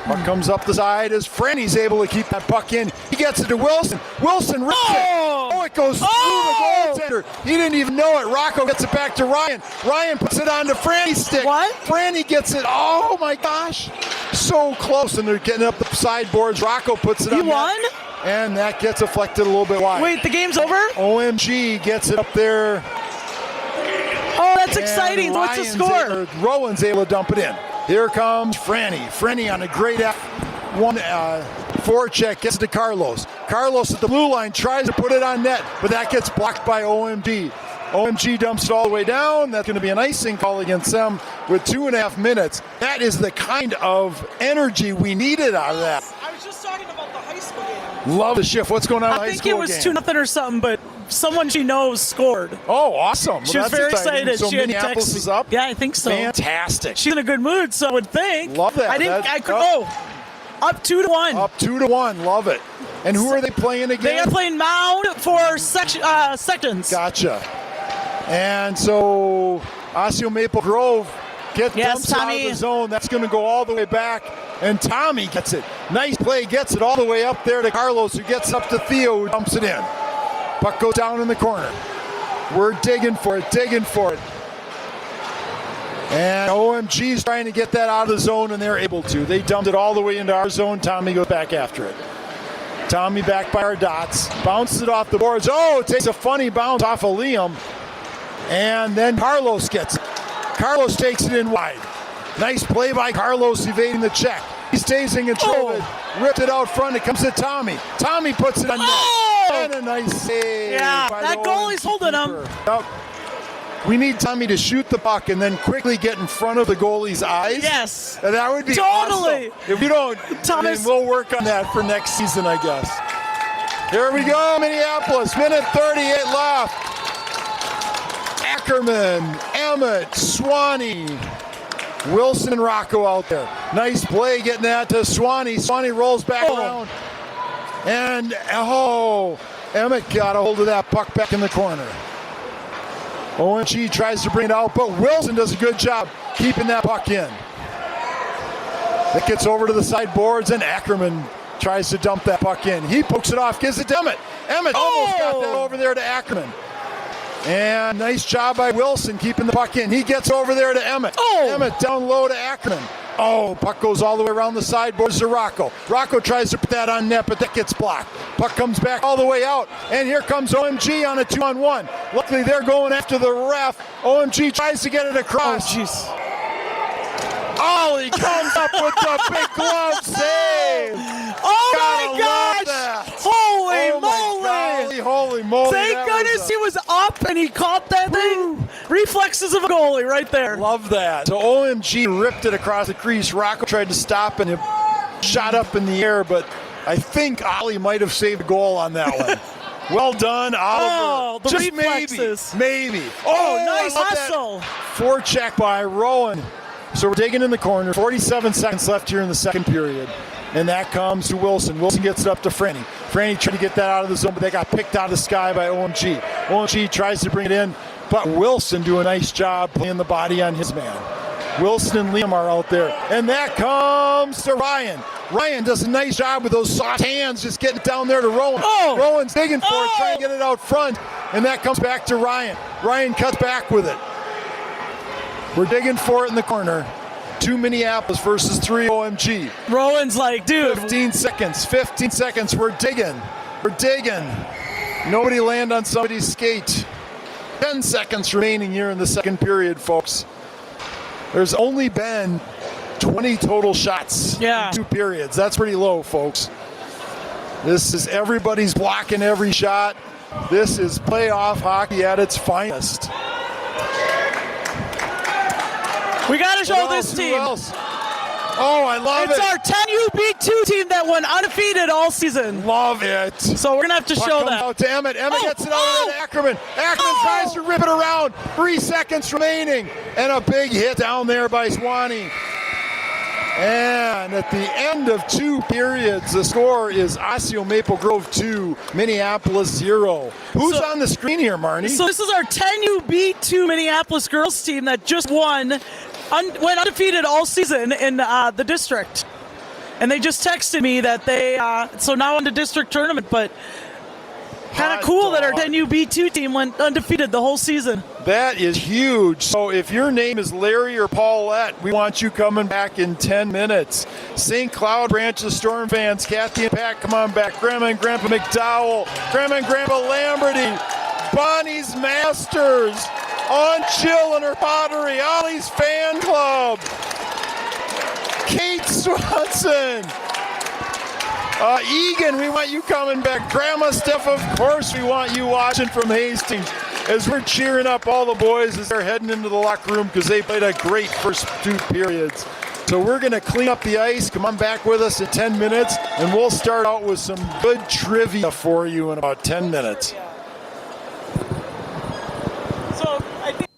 Puck comes up the side as Franny's able to keep that puck in. He gets it to Wilson. Wilson rips it. Oh, it goes through the goaltender. He didn't even know it. Rocco gets it back to Ryan. Ryan puts it onto Franny's stick. What? Franny gets it. Oh, my gosh. So close, and they're getting up the sideboards. Rocco puts it on. He won? And that gets deflected a little bit wide. Wait, the game's over? OMG gets it up there. Oh, that's exciting. What's the score? Rowan's able to dump it in. Here comes Franny. Franny on a great one forecheck, gets it to Carlos. Carlos at the blue line tries to put it on net, but that gets blocked by OMG. OMG dumps it all the way down. That's going to be an icing call against them with 2.5 minutes. That is the kind of energy we needed out of that. I was just talking about the high school game. Love the shift. What's going on in the high school game? I think it was 2-0 or something, but someone she knows scored. Oh, awesome. She was very excited. So she had Minneapolis is up? Yeah, I think so. Fantastic. She's in a good mood, so I would think. Love that. Up 2-1. Up 2-1. Love it. And who are they playing again? They are playing Mound for seconds. Gotcha. And so Osseo Maple Grove dumps out of the zone. That's going to go all the way back. And Tommy gets it. Nice play. Gets it all the way up there to Carlos, who gets up to Theo, who dumps it in. Puck goes down in the corner. We're digging for it. And OMG's trying to get that out of the zone, and they're able to. They dumped it all the way into our zone. Tommy goes back after it. Tommy back by our dots. Bounces it off the boards. Oh, takes a funny bounce off of Liam. And then Carlos gets it. Carlos takes it in wide. Nice play by Carlos, evading the check. He stays in control of it. Ripped it out front. It comes to Tommy. Tommy puts it on net. And a nice save. Yeah, that goalie's holding him. Yep. We need Tommy to shoot the puck and then quickly get in front of the goalie's eyes. Yes. And that would be awesome. If you don't, Thomas, we'll work on that for next season, I guess. Here we go, Minneapolis. Minute 38 left. Ackerman, Emmett, Swanee, Wilson, and Rocco out there. Nice play getting that to Swanee. Swanee rolls back around. And, Emmett got a hold of that puck back in the corner. OMG tries to bring it out, but Wilson does a good job keeping that puck in. It gets over to the sideboards, and Ackerman tries to dump that puck in. He pokes it off, gives it to Emmett. Emmett almost got that over there to Ackerman. And nice job by Wilson keeping the puck in. He gets over there to Emmett. Emmett down low to Ackerman. Puck goes all the way around the sideboards to Rocco. Rocco tries to put that on net, but that gets blocked. Puck comes back all the way out, and here comes OMG on a 2-on-1. Luckily, they're going after the ref. OMG tries to get it across. Ollie comes up with the big glove save. Oh my gosh! Holy moly! Holy moly! Thank goodness he was up and he caught that thing. Reflexes of a goalie right there. Love that. So OMG ripped it across the crease. Rocco tried to stop and it shot up in the air, but I think Ollie might have saved a goal on that one. Well done, Oliver. Oh, the just reflexes. maybe. Oh, nice I love hustle. that forecheck by Rowan. So we're digging in the corner. 47 seconds left here in the second period. And that comes to Wilson. Wilson gets it up to Franny. Franny tried to get that out of the zone, but they got picked out of the sky by OMG. OMG tries to bring it in, but Wilson do a nice job playing the body on his man. Wilson and Liam are out there. And that comes to Ryan. Ryan does a nice job with those soft hands, just getting it down there to Rowan. Oh. Rowan's digging for it, trying to get it out front. And that comes back to Ryan. Ryan cuts back with it. We're digging for it in the corner. 2 Minneapolis versus 3 OMG. Rowan's like, dude. 15 seconds. We're digging. Nobody land on somebody's skate. 10 seconds remaining here in the second period, folks. There's only been 20 total shots in 2 periods. That's pretty low, folks. This is everybody's blocking every shot. This is playoff hockey at its finest. We got to show this team. Oh, I love it. It's our 10U-B2 team that went undefeated all season. Love it. So we're going to have to show that. Out to Emmett. Emmett gets it out to Ackerman. Ackerman tries to rip it around. 3 seconds remaining. And a big hit down there by Swanee. And at the end of 2 periods, the score is Osseo Maple Grove 2, Minneapolis 0. Who's on the screen here, Marnie? So this is our 10U-B2 Minneapolis girls team that just went undefeated all season in the district. And they just texted me that they, so now in the district tournament, but kind of cool that our 10U-B2 team went undefeated the whole season. That is huge. So if your name is Larry or Paulette, we want you coming back in 10 minutes. St. Cloud Branch of Storm fans, Kathy and Pat, come on back. Grandma and Grandpa McDowell, Grandma and Grandpa Lamberty, Bonnie's Masters, On Chill and her pottery, Ollie's fan club, Kate Swanson, Egan, we want you coming back. Grandma Steph, of course, we want you watching from Hastings as we're cheering up all the boys as they're heading into the locker room because they played a great first 2 periods. So we're going to clean up the ice. Come on back with us in 10 minutes, and we'll start out with some good trivia for you in about 10 minutes. So I think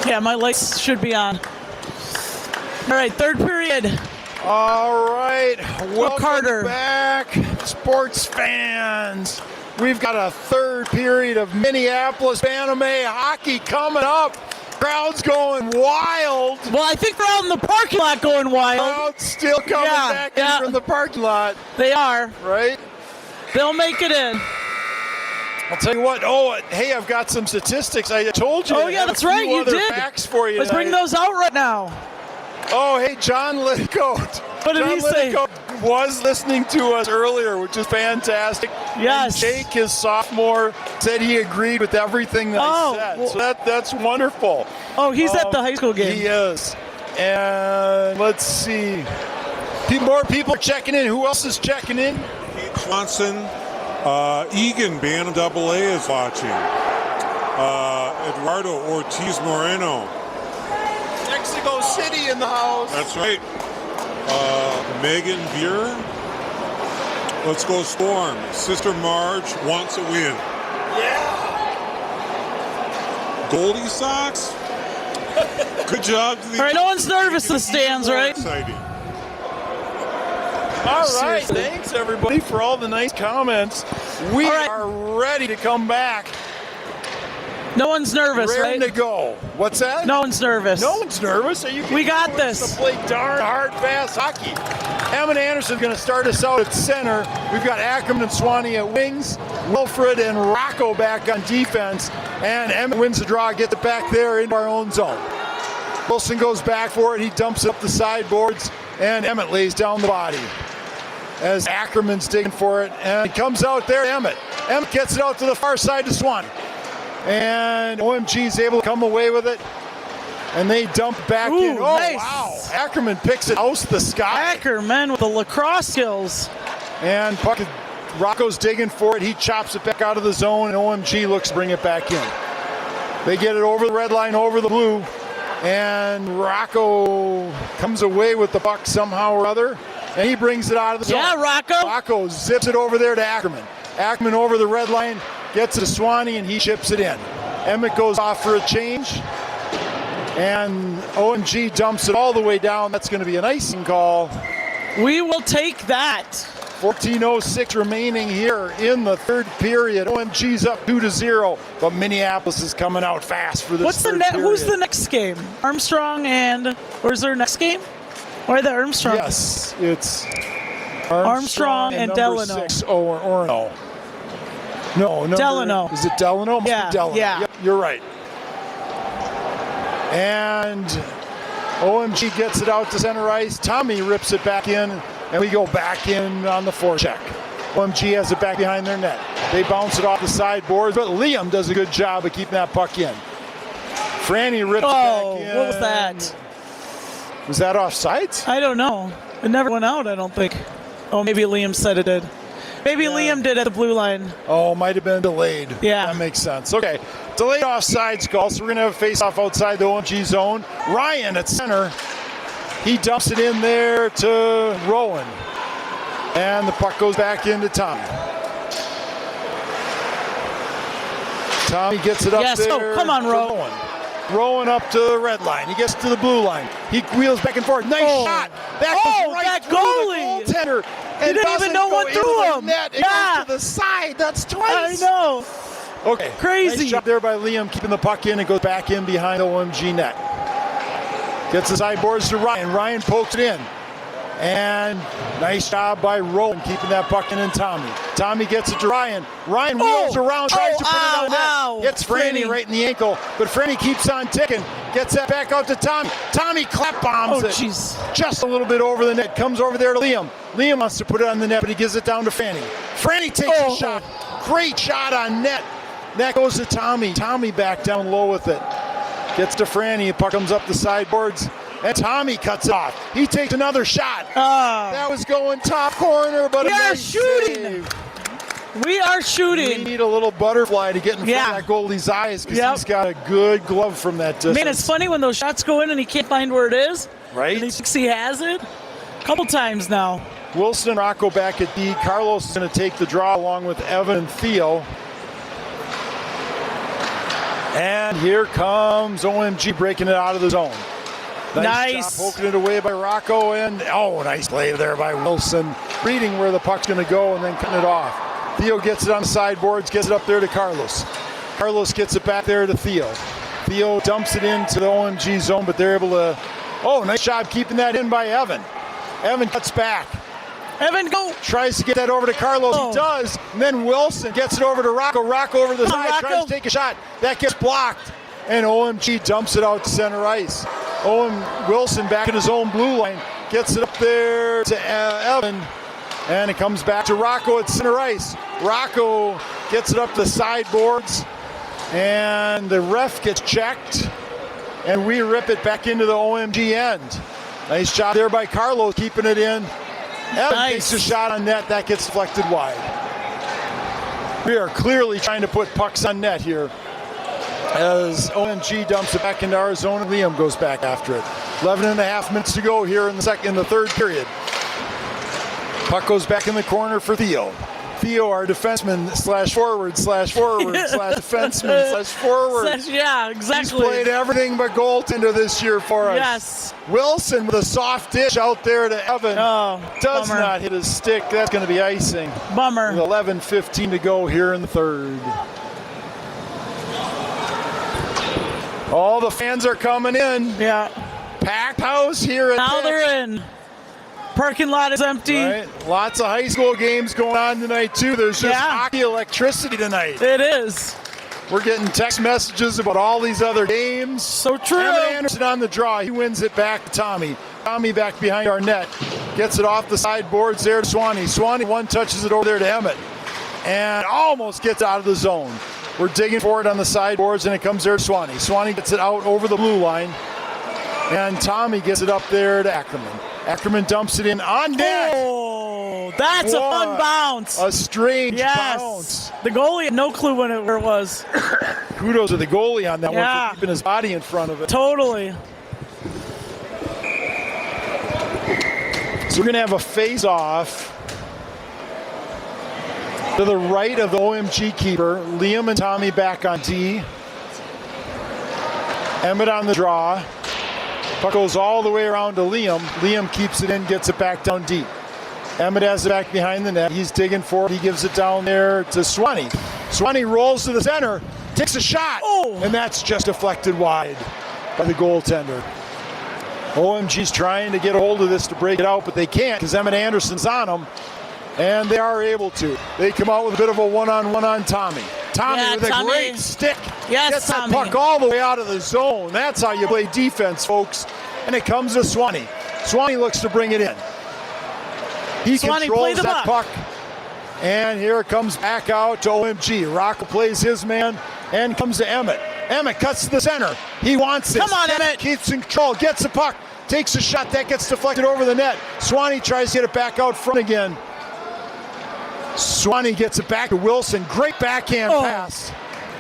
Yeah, my lights should be on. All right, third period. All right, welcome Carter. back, sports fans. We've got a third period of Minneapolis Anime hockey coming up. Crowd's going wild. Well, I think they're out in the parking lot going wild. Crowd's still coming back in from the parking lot. They are. Right? They'll make it in. I'll tell you what. Oh, hey, I've got some statistics. I told you. Oh, yeah, that's right. You did. Facts for you. Let's bring those out right now. Oh, hey, John Litticoat. What did he say? Was listening to us earlier, which is fantastic. Yes. And Jake, his sophomore, said he agreed with everything that I said. Well, so that's wonderful. Oh, he's at the high school game. He is. And let's see. More people are checking in. Who else is checking in? Kate Swanson, Egan, Band AA is watching. Eduardo Ortiz Moreno. Mexico City in the house. That's right. Megan Beer. Let's go Storm. Sister Marge wants a win. Yeah. Goldie Sox. Good job to the. All right, no one's nervous in the stands, right? Exciting. All right. Seriously. Thanks, everybody, for all the nice comments. We are ready to come back. No one's nervous, Ready right? to go. What's that? No one's nervous. No one's nervous. We got this. To play darn hard, fast hockey. Emmett Anderson's going to start us out at center. We've got Ackerman and Swanee at wings. Wilfred and Rocco back on defense. And Emmett wins the draw, gets it back there into our own zone. Wilson goes back for it. He dumps it up the sideboards. And Emmett lays down the body as Ackerman's digging for it. And it comes out there, Emmett. Emmett gets it out to the far side to Swanee. And OMG is able to come away with it. And they dump back in. Oh, nice. wow. Ackerman picks it out to the sky. Ackerman with the lacrosse skills. And Rocco's digging for it. He chops it back out of the zone, and OMG looks to bring it back in. They get it over the red line, over the blue. And Rocco comes away with the puck somehow or other. And he brings it out of the zone. Yeah, Rocco. Rocco zips it over there to Ackerman. Ackerman over the red line. Gets it to Swanee, and he chips it in. Emmett goes off for a change. And OMG dumps it all the way down. That's going to be an icing call. We will take that. 14:06 remaining here in the third period. OMG's up 2-0, but Minneapolis is coming out fast for this. What's the period. Who's the next game? Armstrong or is there a next game? Or the Armstrong? Yes, it's Armstrong and number Delano. 6, Orno. No, Delano. Is it Delano? Yeah, Delano. yeah. Yep, you're right. And OMG gets it out to center ice. Tommy rips it back in, and we go back in on the forecheck. OMG has it back behind their net. They bounce it off the sideboards, but Liam does a good job of keeping that puck in. Franny rips it back in. What was that? Was that offsides? I don't know. It never went out, I don't think. Oh, maybe Liam said it did. Maybe Liam did at the blue line. Oh, might have been delayed. Yeah. That makes sense. Okay. Delayed offsides call, so we're going to have a face-off outside the OMG zone. Ryan at center. He dumps it in there to Rowan. And the puck goes back into Tommy. Tommy gets it up there. Oh, come on, Rowan. Rowan up to the red line. He gets to the blue line. He wheels back and forth. Nice shot. That goes right that through goalie. the goaltender. He didn't even know what threw him. Net. It goes to the side. That's twice. I know. Okay. Crazy. Nice job there by Liam keeping the puck in. It goes back in behind the OMG net. Gets the sideboards to Ryan. Ryan pokes it in. And nice job by Rowan keeping that puck in and Tommy. Tommy gets it to Ryan. Ryan wheels around, tries to put it on net. Gets Franny right in the ankle, but Franny keeps on ticking. Gets that back out to Tommy. Tommy clap bombs it. Just a little bit over the net. Comes over there to Liam. Liam wants to put it on the net, but he gives it down to Franny. Franny takes a shot. Great shot on net. That goes to Tommy. Tommy back down low with it. Gets to Franny. Puck comes up the sideboards. And Tommy cuts it off. He takes another shot. That was going top corner, but we are nice shooting. Save. We are shooting. We need a little butterfly to get in front of that goalie's eyes because he's got a good glove from that distance. Man, it's funny when those shots go in and he can't find where it is. Right. And he thinks he has it. A couple times now. Wilson and Rocco back at D. Carlos is going to take the draw along with Evan and Theo. And here comes OMG breaking it out of the zone. Nice. Job poking it away by Rocco, and nice play there by Wilson. Reading where the puck's going to go and then cutting it off. Theo gets it on the sideboards, gets it up there to Carlos. Carlos gets it back there to Theo. Theo dumps it into the OMG zone, but they're able to... nice job keeping that in by Evan. Evan cuts back. Evan, go! Tries to get that over to Carlos. He does. And then Wilson gets it over to Rocco. Rocco over the side, tries to take a shot. That gets blocked. And OMG dumps it out to center ice. Wilson back in his own blue line. Gets it up there to Evan. And it comes back to Rocco at center ice. Rocco gets it up the sideboards. And the ref gets checked. And we rip it back into the OMG end. Nice job there by Carlos keeping it in. Evan takes a shot on net. That gets deflected wide. We are clearly trying to put pucks on net here. As OMG dumps it back into our zone and Liam goes back after it. 11 and a half minutes to go here in the third period. Puck goes back in the corner for Theo. Theo, our defenseman /forward /defenseman /forward. Yeah, exactly. He's played everything but goaltender this year for us. Yes. Wilson with a soft dish out there to Evan. Does not hit his stick. That's going to be icing. Bummer. With 11:15 to go here in the third. All the fans are coming in. Yeah. Packed house here at now they're in. Parking lot is empty. Right. Lots of high school games going on tonight, too. There's just hockey electricity tonight. It is. We're getting text messages about all these other games. So true. Evan Anderson on the draw. He wins it back to Tommy. Tommy back behind our net. Gets it off the sideboards there to Swanee. Swanee one touches it over there to Emmett. And almost gets out of the zone. We're digging for it on the sideboards, and it comes there to Swanee. Swanee gets it out over the blue line. And Tommy gets it up there to Ackerman. Ackerman dumps it in on net. Oh, that's a fun bounce. A strange bounce. The goalie had no clue where it was. Kudos to the goalie on that one for keeping his body in front of it. Totally. So we're going to have a face-off to the right of the OMG keeper. Liam and Tommy back on D. Emmett on the draw. Puck goes all the way around to Liam. Liam keeps it in, gets it back down deep. Emmett has it back behind the net. He's digging for it. He gives it down there to Swanee. Swanee rolls to the center, takes a shot, and that's just deflected wide by the goaltender. OMG's trying to get a hold of this to break it out, but they can't because Emmett Anderson's on them, and they are able to. They come out with a bit of a one-on-one on Tommy. Tommy with a great stick. Yes, gets Tommy. that puck all the way out of the zone. That's how you play defense, folks. And it comes to Swanee. Swanee looks to bring it in. He controls that puck. And here it comes back out to OMG. Rocco plays his man and comes to Emmett. Emmett cuts to the center. He wants this. Come on, Emmett. Keeps in control. Gets the puck. Takes a shot. That gets deflected over the net. Swanee tries to get it back out front again. Swanee gets it back to Wilson. Great backhand pass.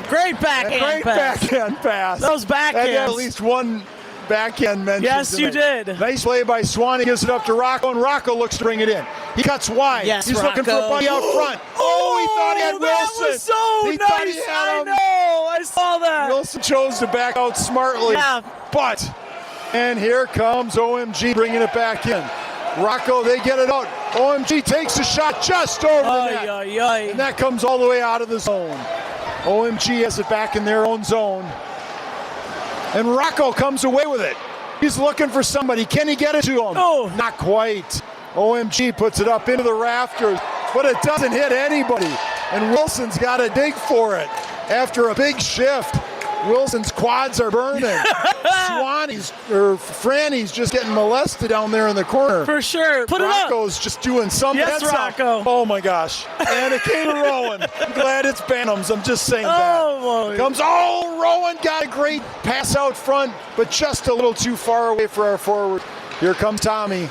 Great backhand pass. Backhand pass. Those backhands. I had at least one backhand mention. Yes, tonight. you did. Nice play by Swanee. Gives it up to Rocco, and Rocco looks to bring it in. He cuts wide. Yes, He's looking for a buddy out front. Oh, he thought he had Wilson. That was so he nice. thought he had him. I know. I saw that. Wilson chose to back out smartly. Yeah. But, and here comes OMG bringing it back in. Rocco, they get it out. OMG takes a shot just over the net. And that comes all the way out of the zone. OMG has it back in their own zone. And Rocco comes away with it. He's looking for somebody. Can he get it to him? Oh. Not quite. OMG puts it up into the rafters, but it doesn't hit anybody. And Wilson's got to dig for it. After a big shift, Wilson's quads are burning. Franny's just getting molested down there in the corner. For sure. Put Rocco's just doing something. Yes, Rocco. Oh my gosh. And it came to Rowan. I'm glad it's Bantams. I'm just saying Oh, that. Comes, Rowan got a great pass out front, but just a little too far away for our forward. Here comes Tommy.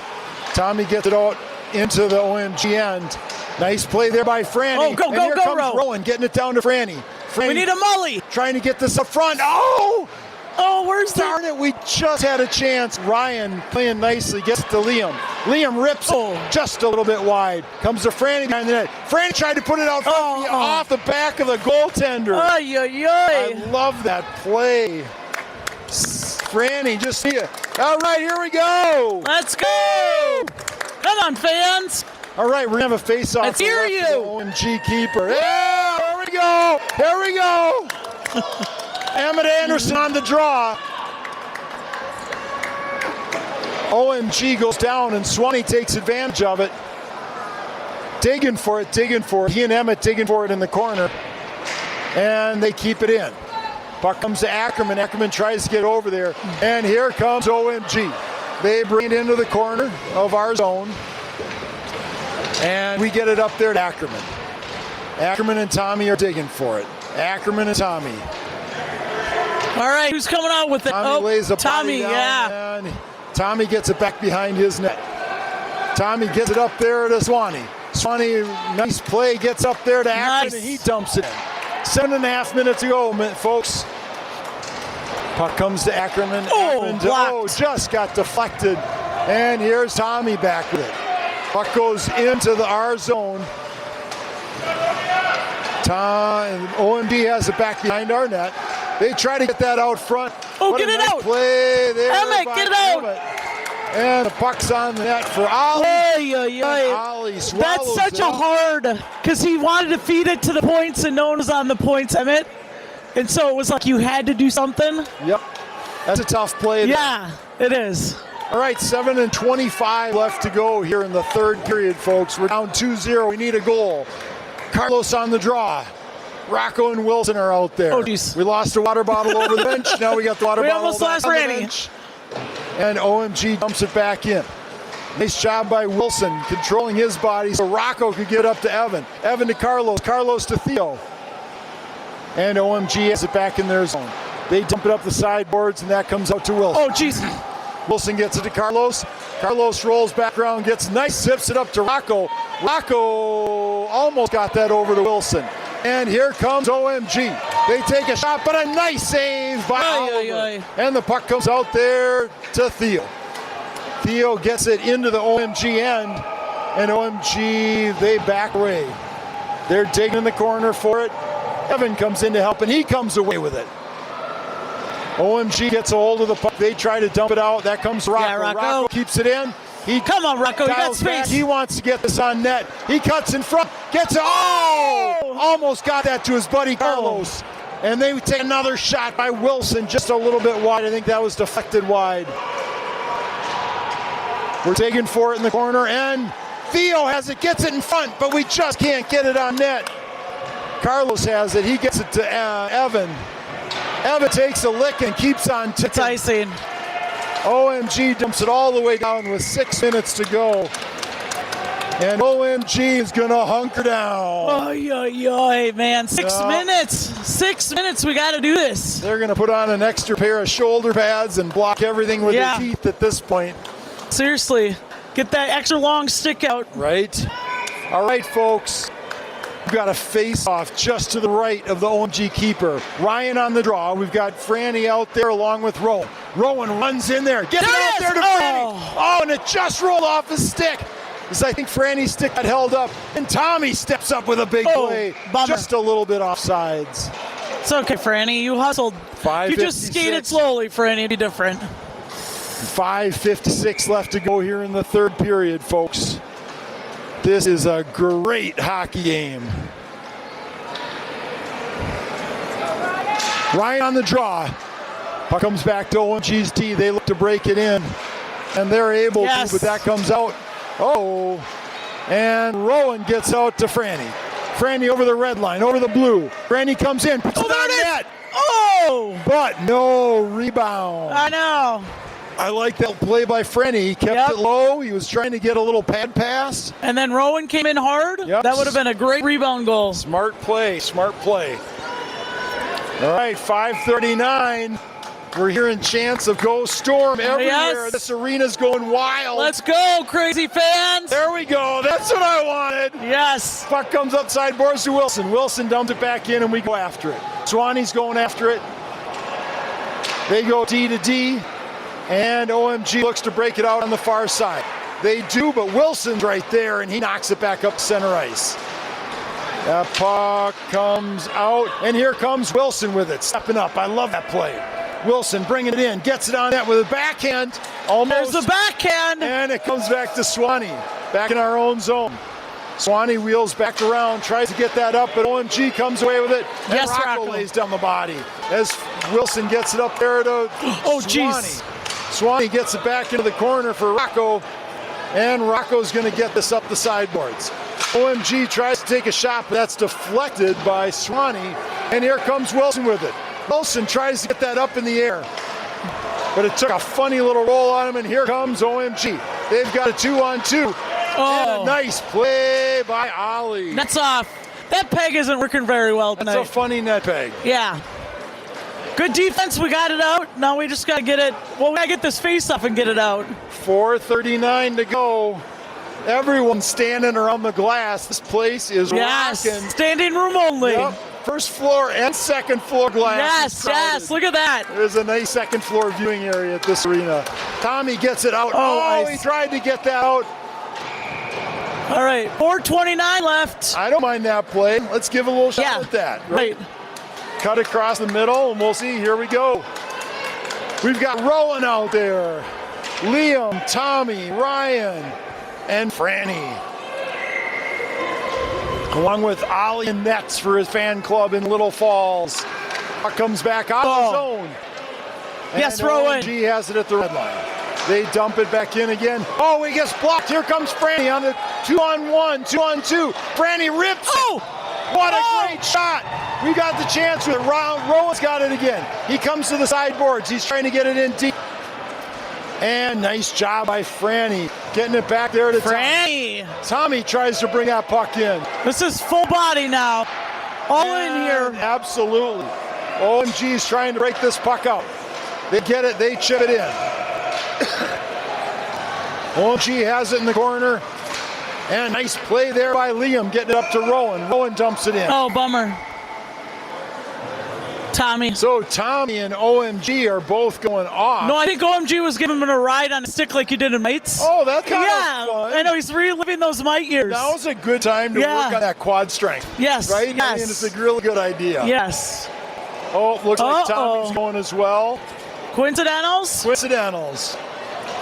Tommy gets it out into the OMG end. Nice play there by Franny. Oh, go, and here comes Ro. Rowan getting it down to Franny. We need a mully. Trying to get this up front. Where's Darn it, we just had a chance. Ryan playing nicely, gets it to Liam. Liam rips just a little bit wide. Comes to Franny behind the net. Franny tried to put it out off the back of the goaltender. I love that play. Franny, just see it. All right, here we go. Let's go. Come on, fans. All right, we're going to have a face-off. Let's hear you. OMG keeper. Yeah, here we go. Here we go. Emmett Anderson on the draw. OMG goes down, and Swanee takes advantage of it. Digging for it. He and Emmett digging for it in the corner. And they keep it in. Puck comes to Ackerman. Ackerman tries to get over there. And here comes OMG. They bring it into the corner of our zone. And we get it up there to Ackerman. Ackerman and Tommy are digging for it. Ackerman and Tommy. All right, who's coming out with it? Tommy lays a Tommy, body down, and Tommy gets it back behind his net. Tommy gets it up there to Swanee. Swanee, nice play, gets up there to Ackerman, and he dumps it in. 7.5 minutes to go, folks. Puck comes to Ackerman. Ackerman just got deflected. And here's Tommy back with it. Puck goes into the R zone. OMD has it back behind our net. They try to get that out front. Get it out. Play there. Emmett, get it out. And the puck's on the net for Ollie. Ollie swallows That's such a hard, because he wanted to feed it to the points and no one was on the points, Emmett. And so it was like you had to do something. Yep. That's a tough play. Yeah, it is. All right, 7:25 left to go here in the third period, folks. We're down 2-0. We need a goal. Carlos on the draw. Rocco and Wilson are out there. Oh, geez. We lost a water bottle over the bench. Now we got the water bottle almost lost on the Randy. bench. And OMG dumps it back in. Nice job by Wilson controlling his body so Rocco could get up to Evan. Evan to Carlos. Carlos to Theo. And OMG has it back in their zone. They dump it up the sideboards, and that comes out to Wilson. Oh, jeez. Wilson gets it to Carlos. Carlos rolls back around, gets nice, zips it up to Rocco. Rocco almost got that over to Wilson. And here comes OMG. They take a shot, but a nice save by Oliver. And the puck comes out there to Theo. Theo gets it into the OMG end, and OMG, they back away. They're digging in the corner for it. Evan comes in to help, and he comes away with it. OMG gets a hold of the puck. They try to dump it out. That comes Rocco. Yeah, Rocco. Rocco keeps it in. Come on, Rocco, you got dials space. back. He wants to get this on net. He cuts in front. Gets it. Oh! Almost got that to his buddy Carlos. And they take another shot by Wilson, just a little bit wide. I think that was deflected wide. We're taking for it in the corner, and Theo has it, gets it in front, but we just can't get it on net. Carlos has it. He gets it to Evan. Evan takes a lick and keeps on ticking. It's icing. OMG dumps it all the way down with 6 minutes to go. And OMG is going to hunker down. Oy, oy, oy, man. 6 minutes. 6 minutes. We got to do this. They're going to put on an extra pair of shoulder pads and block everything with their teeth at this point. Seriously. Get that extra long stick out. Right. All right, folks. We've got a face-off just to the right of the OMG keeper. Ryan on the draw. We've got Franny out there along with Rowan. Rowan runs in there. Gets it out there to Franny. Oh, and it just rolled off his stick. As I think Franny's stick got held up. And Tommy steps up with a big play. Bummer. Just a little bit offsides. It's okay, Franny. You hustled. You just skated slowly, Franny. It'd be different. 5:56 left to go here in the third period, folks. This is a great hockey game. Ryan on the draw. Puck comes back to OMG's D. They look to break it in, and they're able to, but that comes out. Oh, and Rowan gets out to Franny. Franny over the red line, over the blue. Franny comes in, puts it on net. Oh! But no rebound. I know. I like that play by Franny. He kept it low. He was trying to get a little pad pass. And then Rowan came in hard. Yep. That would have been a great rebound goal. Smart play, smart play. All right, 5:39. We're hearing chants of Go Storm everywhere. Yes. This arena's going wild. Let's go, crazy fans. There we go. That's what I wanted. Yes. Puck comes upside boards to Wilson. Wilson dumped it back in, and we go after it. Swanee's going after it. They go D to D. And OMG looks to break it out on the far side. They do, but Wilson's right there, and he knocks it back up center ice. That puck comes out, and here comes Wilson with it, stepping up. I love that play. Wilson bringing it in, gets it on net with a backhand. Almost. There's the backhand. And it comes back to Swanee, back in our own zone. Swanee wheels back around, tries to get that up, but OMG comes away with it. And Yes, Rocco lays down the body as Wilson gets it up there to Swanee. Swanee gets it back into the corner for Rocco, and Rocco's going to get this up the sideboards. OMG tries to take a shot, but that's deflected by Swanee, and here comes Wilson with it. Wilson tries to get that up in the air, but it took a funny little roll on him, and here comes OMG. They've got a 2-on-2, and a nice play by Ollie. That's off. That peg isn't working very well tonight. That's a funny net peg. Yeah. Good defense, we got it out. Now we just got to get it. Well, we got to get this face off and get it out. 4:39 to go. Everyone's standing around the glass. This place is rocking. Standing room only. Yep. First floor and second floor glass. Yes, look at that. There's a nice second floor viewing area at this arena. Tommy gets it out. He tried to get that out. All right, 4:29 left. I don't mind that play. Let's give a little shot at that. Right. Cut across the middle, and we'll see. Here we go. We've got Rowan out there. Liam, Tommy, Ryan, and Franny. Along with Ollie and Nets for his fan club in Little Falls. Puck comes back out of the zone. Yes, and Rowan. OMG has it at the red line. They dump it back in again. Oh, he gets blocked. Here comes Franny on the 2-on-1, 2-on-2. Franny rips it. What a great shot. We got the chance with it. Rowan's got it again. He comes to the sideboards. He's trying to get it in deep. And nice job by Franny. Getting it back there to Franny. Tommy tries to bring that puck in. This is full body now. All in here. Absolutely. OMG is trying to break this puck out. They get it. They chip it in. OMG has it in the corner. And nice play there by Liam, getting it up to Rowan. Rowan dumps it in. Oh, bummer. Tommy. So Tommy and OMG are both going off. No, I think OMG was giving him a ride on a stick like you did in Mites. Oh, that's kind of fun. I know, he's reliving those Mite years. Now is a good time to work on that quad strength. Yes. Right? Yes. I mean, it's a really good idea. Yes. Oh, looks like Tommy's going as well. Coincidentals? Coincidentals.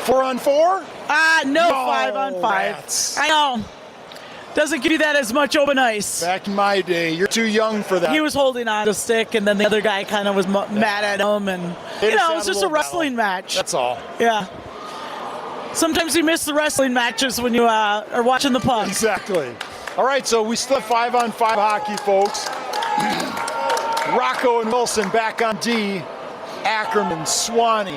4-on-4? No, 5-on-5. Rats. I know. Doesn't give you that as much open ice. Back in my day, you're too young for that. He was holding on to stick, and then the other guy kind of was mad at him, and it was just a wrestling match. That's all. Yeah. Sometimes you miss the wrestling matches when you are watching the puck. Exactly. All right, so we still have 5-on-5 hockey, folks. Rocco and Wilson back on D. Ackerman, Swanee,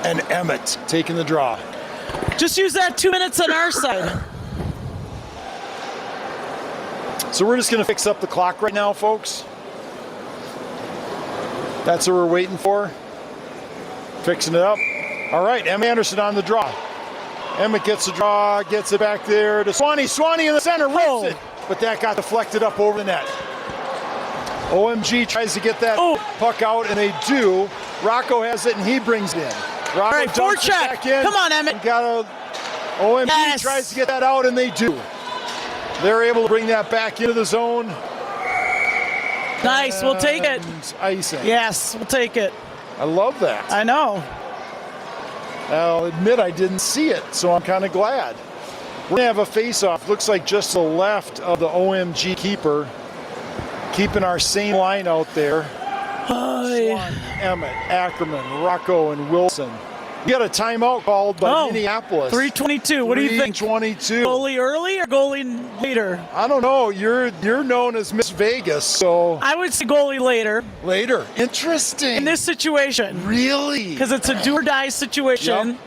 and Emmett taking the draw. Just use that 2 minutes on our side. So we're just going to fix up the clock right now, folks. That's what we're waiting for. Fixing it up. All right, Emmett Anderson on the draw. Emmett gets the draw, gets it back there to Swanee. Swanee in the center, rips it. But that got deflected up over the net. OMG tries to get that puck out, and they do. Rocco has it, and he brings it in. Rocco all right, forecheck. Back in. Come on, Emmett. OMG tries to get that out, and they do. They're able to bring that back into the zone. Nice, we'll take it. Icing. Yes, we'll take it. I love that. I know. I'll admit I didn't see it, so I'm kind of glad. We're going to have a face-off. Looks like just to the left of the OMG keeper. Keeping our same line out there. Swan, Emmett, Ackerman, Rocco, and Wilson. We got a timeout called by Minneapolis. 3:22. What do you think? 3:22. Goalie early or goalie later? I don't know. You're known as Miss Vegas, so I would say goalie later. Later. Interesting. In this situation. Really? Because it's a do or die situation. Yep.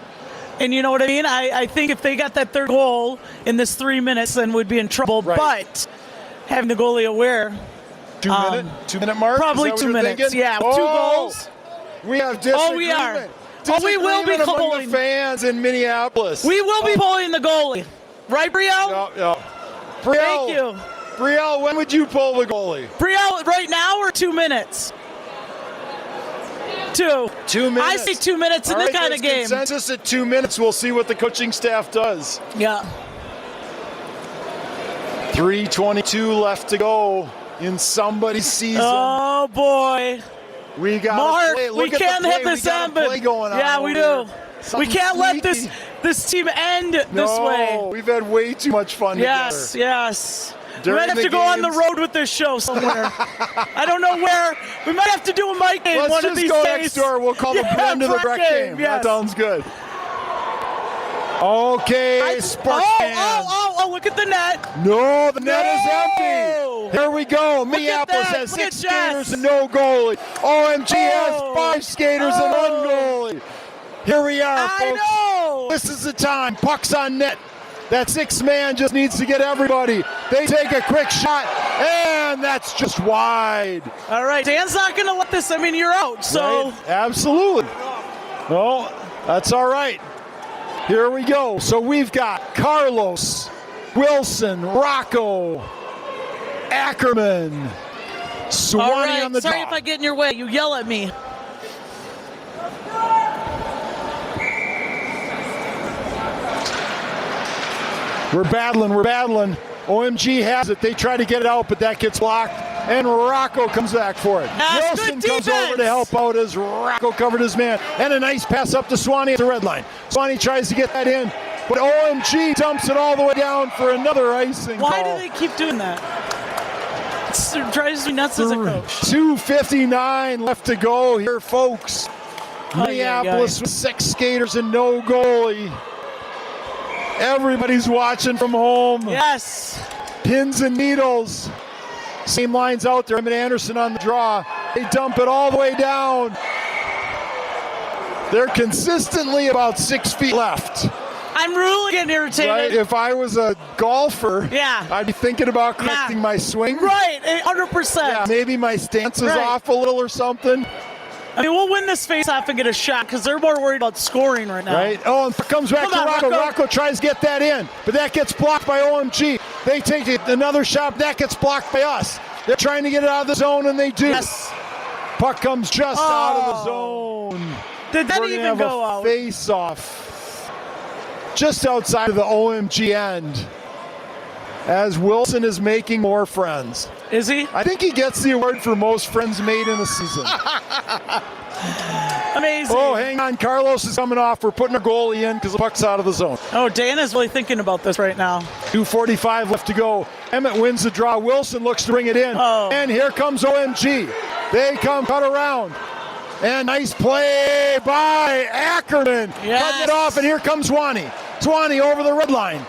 And you know what I mean? I think if they got that third goal in this 3 minutes, then we'd be in trouble. Right. But having the goalie aware. 2-minute mark? Probably 2 minutes. Thinking? Yeah, 2 goals. We have disagreement. We are. We will be among pulling the fans in Minneapolis. We will be pulling the goalie. Right, Brielle? Yeah. Brielle, thank you. Brielle, when would you pull the goalie? Brielle, right now or 2 minutes? 2. 2 minutes. I say 2 minutes in this kind of game. Consensus at 2 minutes. We'll see what the coaching staff does. Yeah. 3:22 left to go in somebody's season. Oh, boy. We got Mark, we can't have this end. Yeah, we do. We can't let this team end this way. No, we've had way too much fun together. Yes. We During might have the to go on the games. road with this show somewhere. I don't know where. We might have to do a mic game one of these days. Let's just go next door. We'll call the Brend to the Breck game. Yes. That sounds good. Okay, Sparks fans. Oh, look at the net. No, the net is empty. Here we go. Minneapolis has 6 skaters and no goalie. OMG has 5 skaters and 1 goalie. Here we are, folks. I know. This is the time. Puck's on net. That 6th man just needs to get everybody. They take a quick shot, and that's just wide. All right, Dan's not going to let this. I mean, you're out, so. Right? Absolutely. No, that's all right. Here we go. So we've got Carlos, Wilson, Rocco, Ackerman, Swanee all right, on the sorry top. if I get in your way. You yell at me. We're battling. OMG has it. They try to get it out, but that gets blocked. And Rocco comes back for it. That's Wilson good comes defense. over to help out as Rocco covered his man. And a nice pass up to Swanee at the red line. Swanee tries to get that in, but OMG dumps it all the way down for another icing Why call. do they keep doing that? It drives me nuts as a coach. 2:59 left to go here, folks. Minneapolis with 6 skaters and no goalie. Everybody's watching from home. Yes. Pins and needles. Same lines out there. Emmett Anderson on the draw. They dump it all the way down. They're consistently about 6 feet left. I'm really getting irritated. Right? If I was a golfer, Yeah. I'd be thinking about correcting my swing. Right, 100%. Yeah, maybe my stance is Right. off a little or something. I mean, we'll win this face-off and get a shot because they're more worried about scoring right now. Right? Oh, and it comes back to Rocco. Rocco tries to get that in, but that gets blocked by OMG. They take it, another shot, that gets blocked by us. They're trying to get it out of the zone, and they do. Yes. Puck comes just out of the zone. Did that We're gonna even have go a out? face-off just outside of the OMG end. as Wilson is making more friends. Is he? I think he gets the award for most friends made in a season. Amazing. Oh, hang on. Carlos is coming off. We're putting a goalie in because the puck's out of the zone. Oh, Dana's really thinking about this right now. 2:45 left to go. Emmett wins the draw. Wilson looks to bring it in. Oh. And here comes OMG. They come cut around. And nice play by Ackerman. Yes. Cutting it off, and here comes Swanee. Swanee over the red line.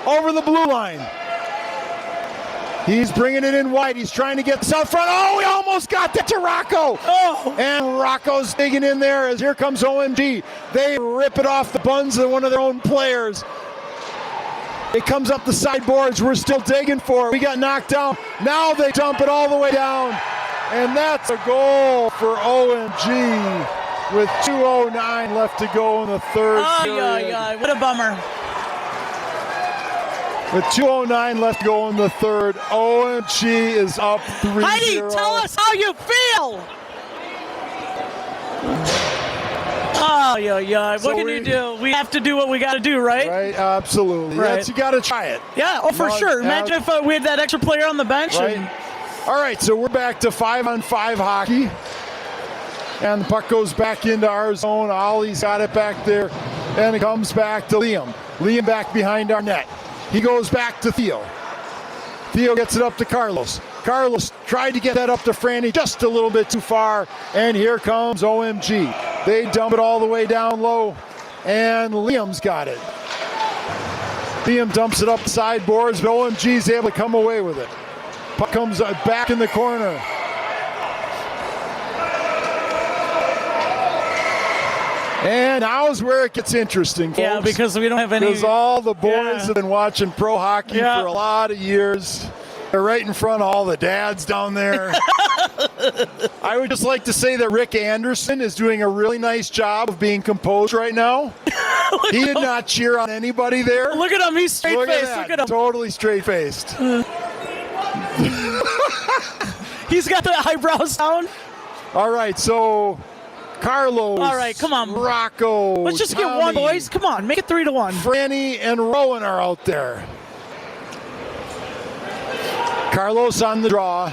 Over the blue line. He's bringing it in wide. He's trying to get this out front. Oh, he almost got that to Rocco. Oh. And Rocco's digging in there as here comes OMG. They rip it off the buns of one of their own players. It comes up the sideboards. We're still digging for it. We got knocked down. Now they dump it all the way down. And that's a goal for OMG with 2:09 left to go in the third period. What a bummer. With 2:09 left to go in the third, OMG is up 3-0. Heidi, tell us how you feel. What can you do? We have to do what we got to do, right? Right, absolutely. Right. You got to try it. Yeah, for sure. Imagine if we had that extra player on the bench. Right. All right, so we're back to 5-on-5 hockey. And the puck goes back into our zone. Ollie's got it back there. And it comes back to Liam. Liam back behind our net. He goes back to Theo. Theo gets it up to Carlos. Carlos tried to get that up to Franny just a little bit too far. And here comes OMG. They dump it all the way down low. And Liam's got it. Liam dumps it up the sideboards, but OMG's able to come away with it. Puck comes back in the corner. And now's where it gets interesting, folks. Yeah, because we don't have any. Because all the boys have been watching pro hockey for a lot of years. They're right in front of all the dads down there. I would just like to say that Rick Anderson is doing a really nice job of being composed right now. He did not cheer on anybody there. Look at him. He's straight-faced. Look at him. Totally straight-faced. He's got the eyebrows down. All right, so Carlos. All right, come on. Rocco. Let's just Tommy, get one, boys. Come on, make it 3-1. Franny and Rowan are out there. Carlos on the draw.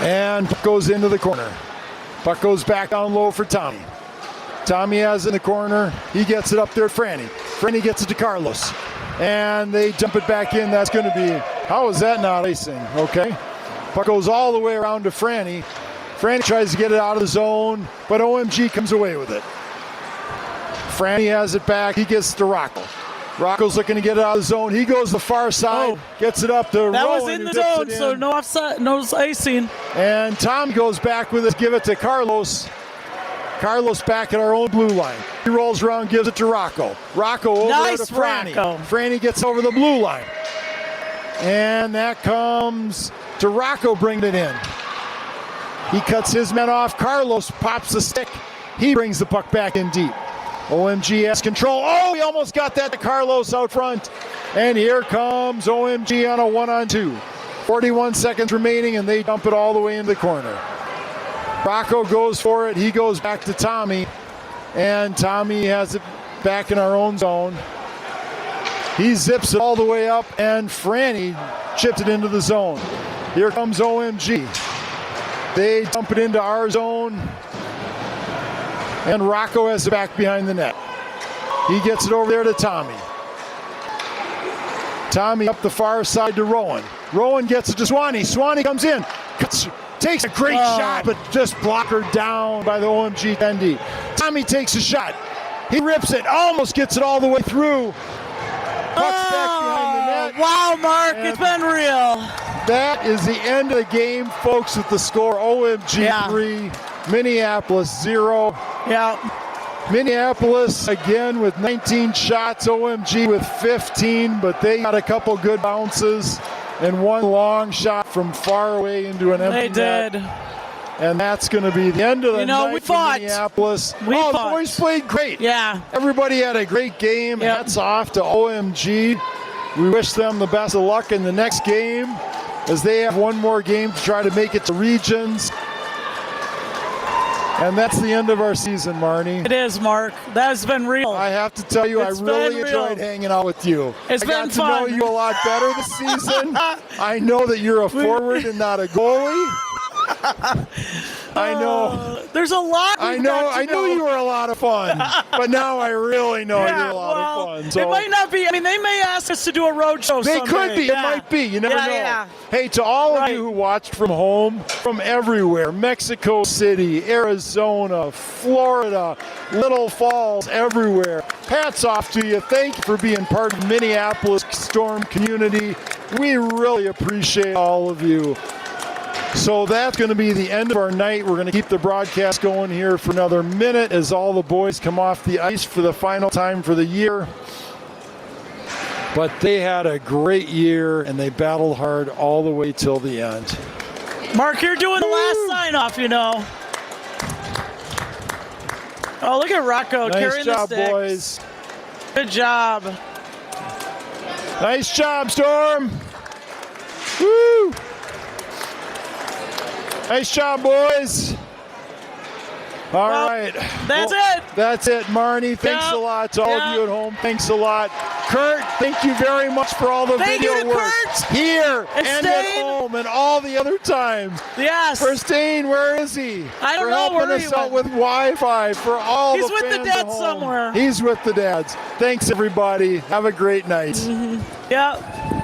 And puck goes into the corner. Puck goes back down low for Tommy. Tommy has it in the corner. He gets it up there to Franny. Franny gets it to Carlos. And they dump it back in. That's going to be, how is that not icing? Okay. Puck goes all the way around to Franny. Franny tries to get it out of the zone, but OMG comes away with it. Franny has it back. He gets to Rocco. Rocco's looking to get it out of the zone. He goes the far side, gets it up to Rowan. That was in the zone, so no offside, no icing. And Tom goes back with it, give it to Carlos. Carlos back at our own blue line. He rolls around, gives it to Rocco. Rocco over to Franny. Rocco. Franny gets over the blue line. And that comes to Rocco bringing it in. He cuts his men off. Carlos pops the stick. He brings the puck back in deep. OMG has control. Oh, he almost got that to Carlos out front. And here comes OMG on a 1-on-2. 41 seconds remaining, and they dump it all the way in the corner. Rocco goes for it. He goes back to Tommy. And Tommy has it back in our own zone. He zips it all the way up, and Franny chipped it into the zone. Here comes OMG. They dump it into our zone. And Rocco has it back behind the net. He gets it over there to Tommy. Tommy up the far side to Rowan. Rowan gets it to Swanee. Swanee comes in. Takes a great shot, but just blockered down by the OMG ND. Tommy takes a shot. He rips it. Almost gets it all the way through. Puck's back behind the net. Wow, Mark, it's been real. That is the end of the game, folks, with the score. OMG 3, Minneapolis 0. Yeah. Minneapolis again with 19 shots, OMG with 15, but they got a couple good bounces and one long shot from far away into an empty net. They did. And that's going to be the end of the night we fought. for Minneapolis. We fought. The boys played great. Yeah. Everybody had a great game. Yep. Hats off to OMG. We wish them the best of luck in the next game as they have one more game to try to make it to regions. And that's the end of our season, Marnie. It is, Mark. That has been real. I have to tell you, It's I really been enjoyed real. hanging out with you. It's I been got fun. to know you a lot better this season. I know that you're a forward and not a goalie. I know. There's a lot. I know. I knew you were a lot of fun, but now I really know you're a lot of fun. So it might not be. I mean, they may ask us to do a road show. they someday. could be. Yeah. It might be. You never know. Yeah. Hey, to all of Right. you who watched from home, from everywhere, Mexico City, Arizona, Florida, Little Falls, everywhere, hats off to you. Thank you for being part of the Minneapolis Storm community. We really appreciate all of you. So that's going to be the end of our night. We're going to keep the broadcast going here for another minute as all the boys come off the ice for the final time for the year. But they had a great year, and they battled hard all the way till the end. Mark, you're doing the last sign-off, you know. Oh, look at Rocco Nice carrying job, the sticks. boys. Good job. Nice job, Storm. Woo! Nice job, boys. All right. That's it. That's it, Marnie. Thanks Yep. a lot to all Yep. of you at home. Thanks a lot. Kurt, thank you very much for all the Thank video you to work Kurt. here And and at Stain. home and all the other times. Yes. For Stain, where is he? I don't for know helping where us he out went. with Wi-Fi for all He's the with the fans at dads home. somewhere. He's with the dads. Thanks, everybody. Have a great night. Yeah.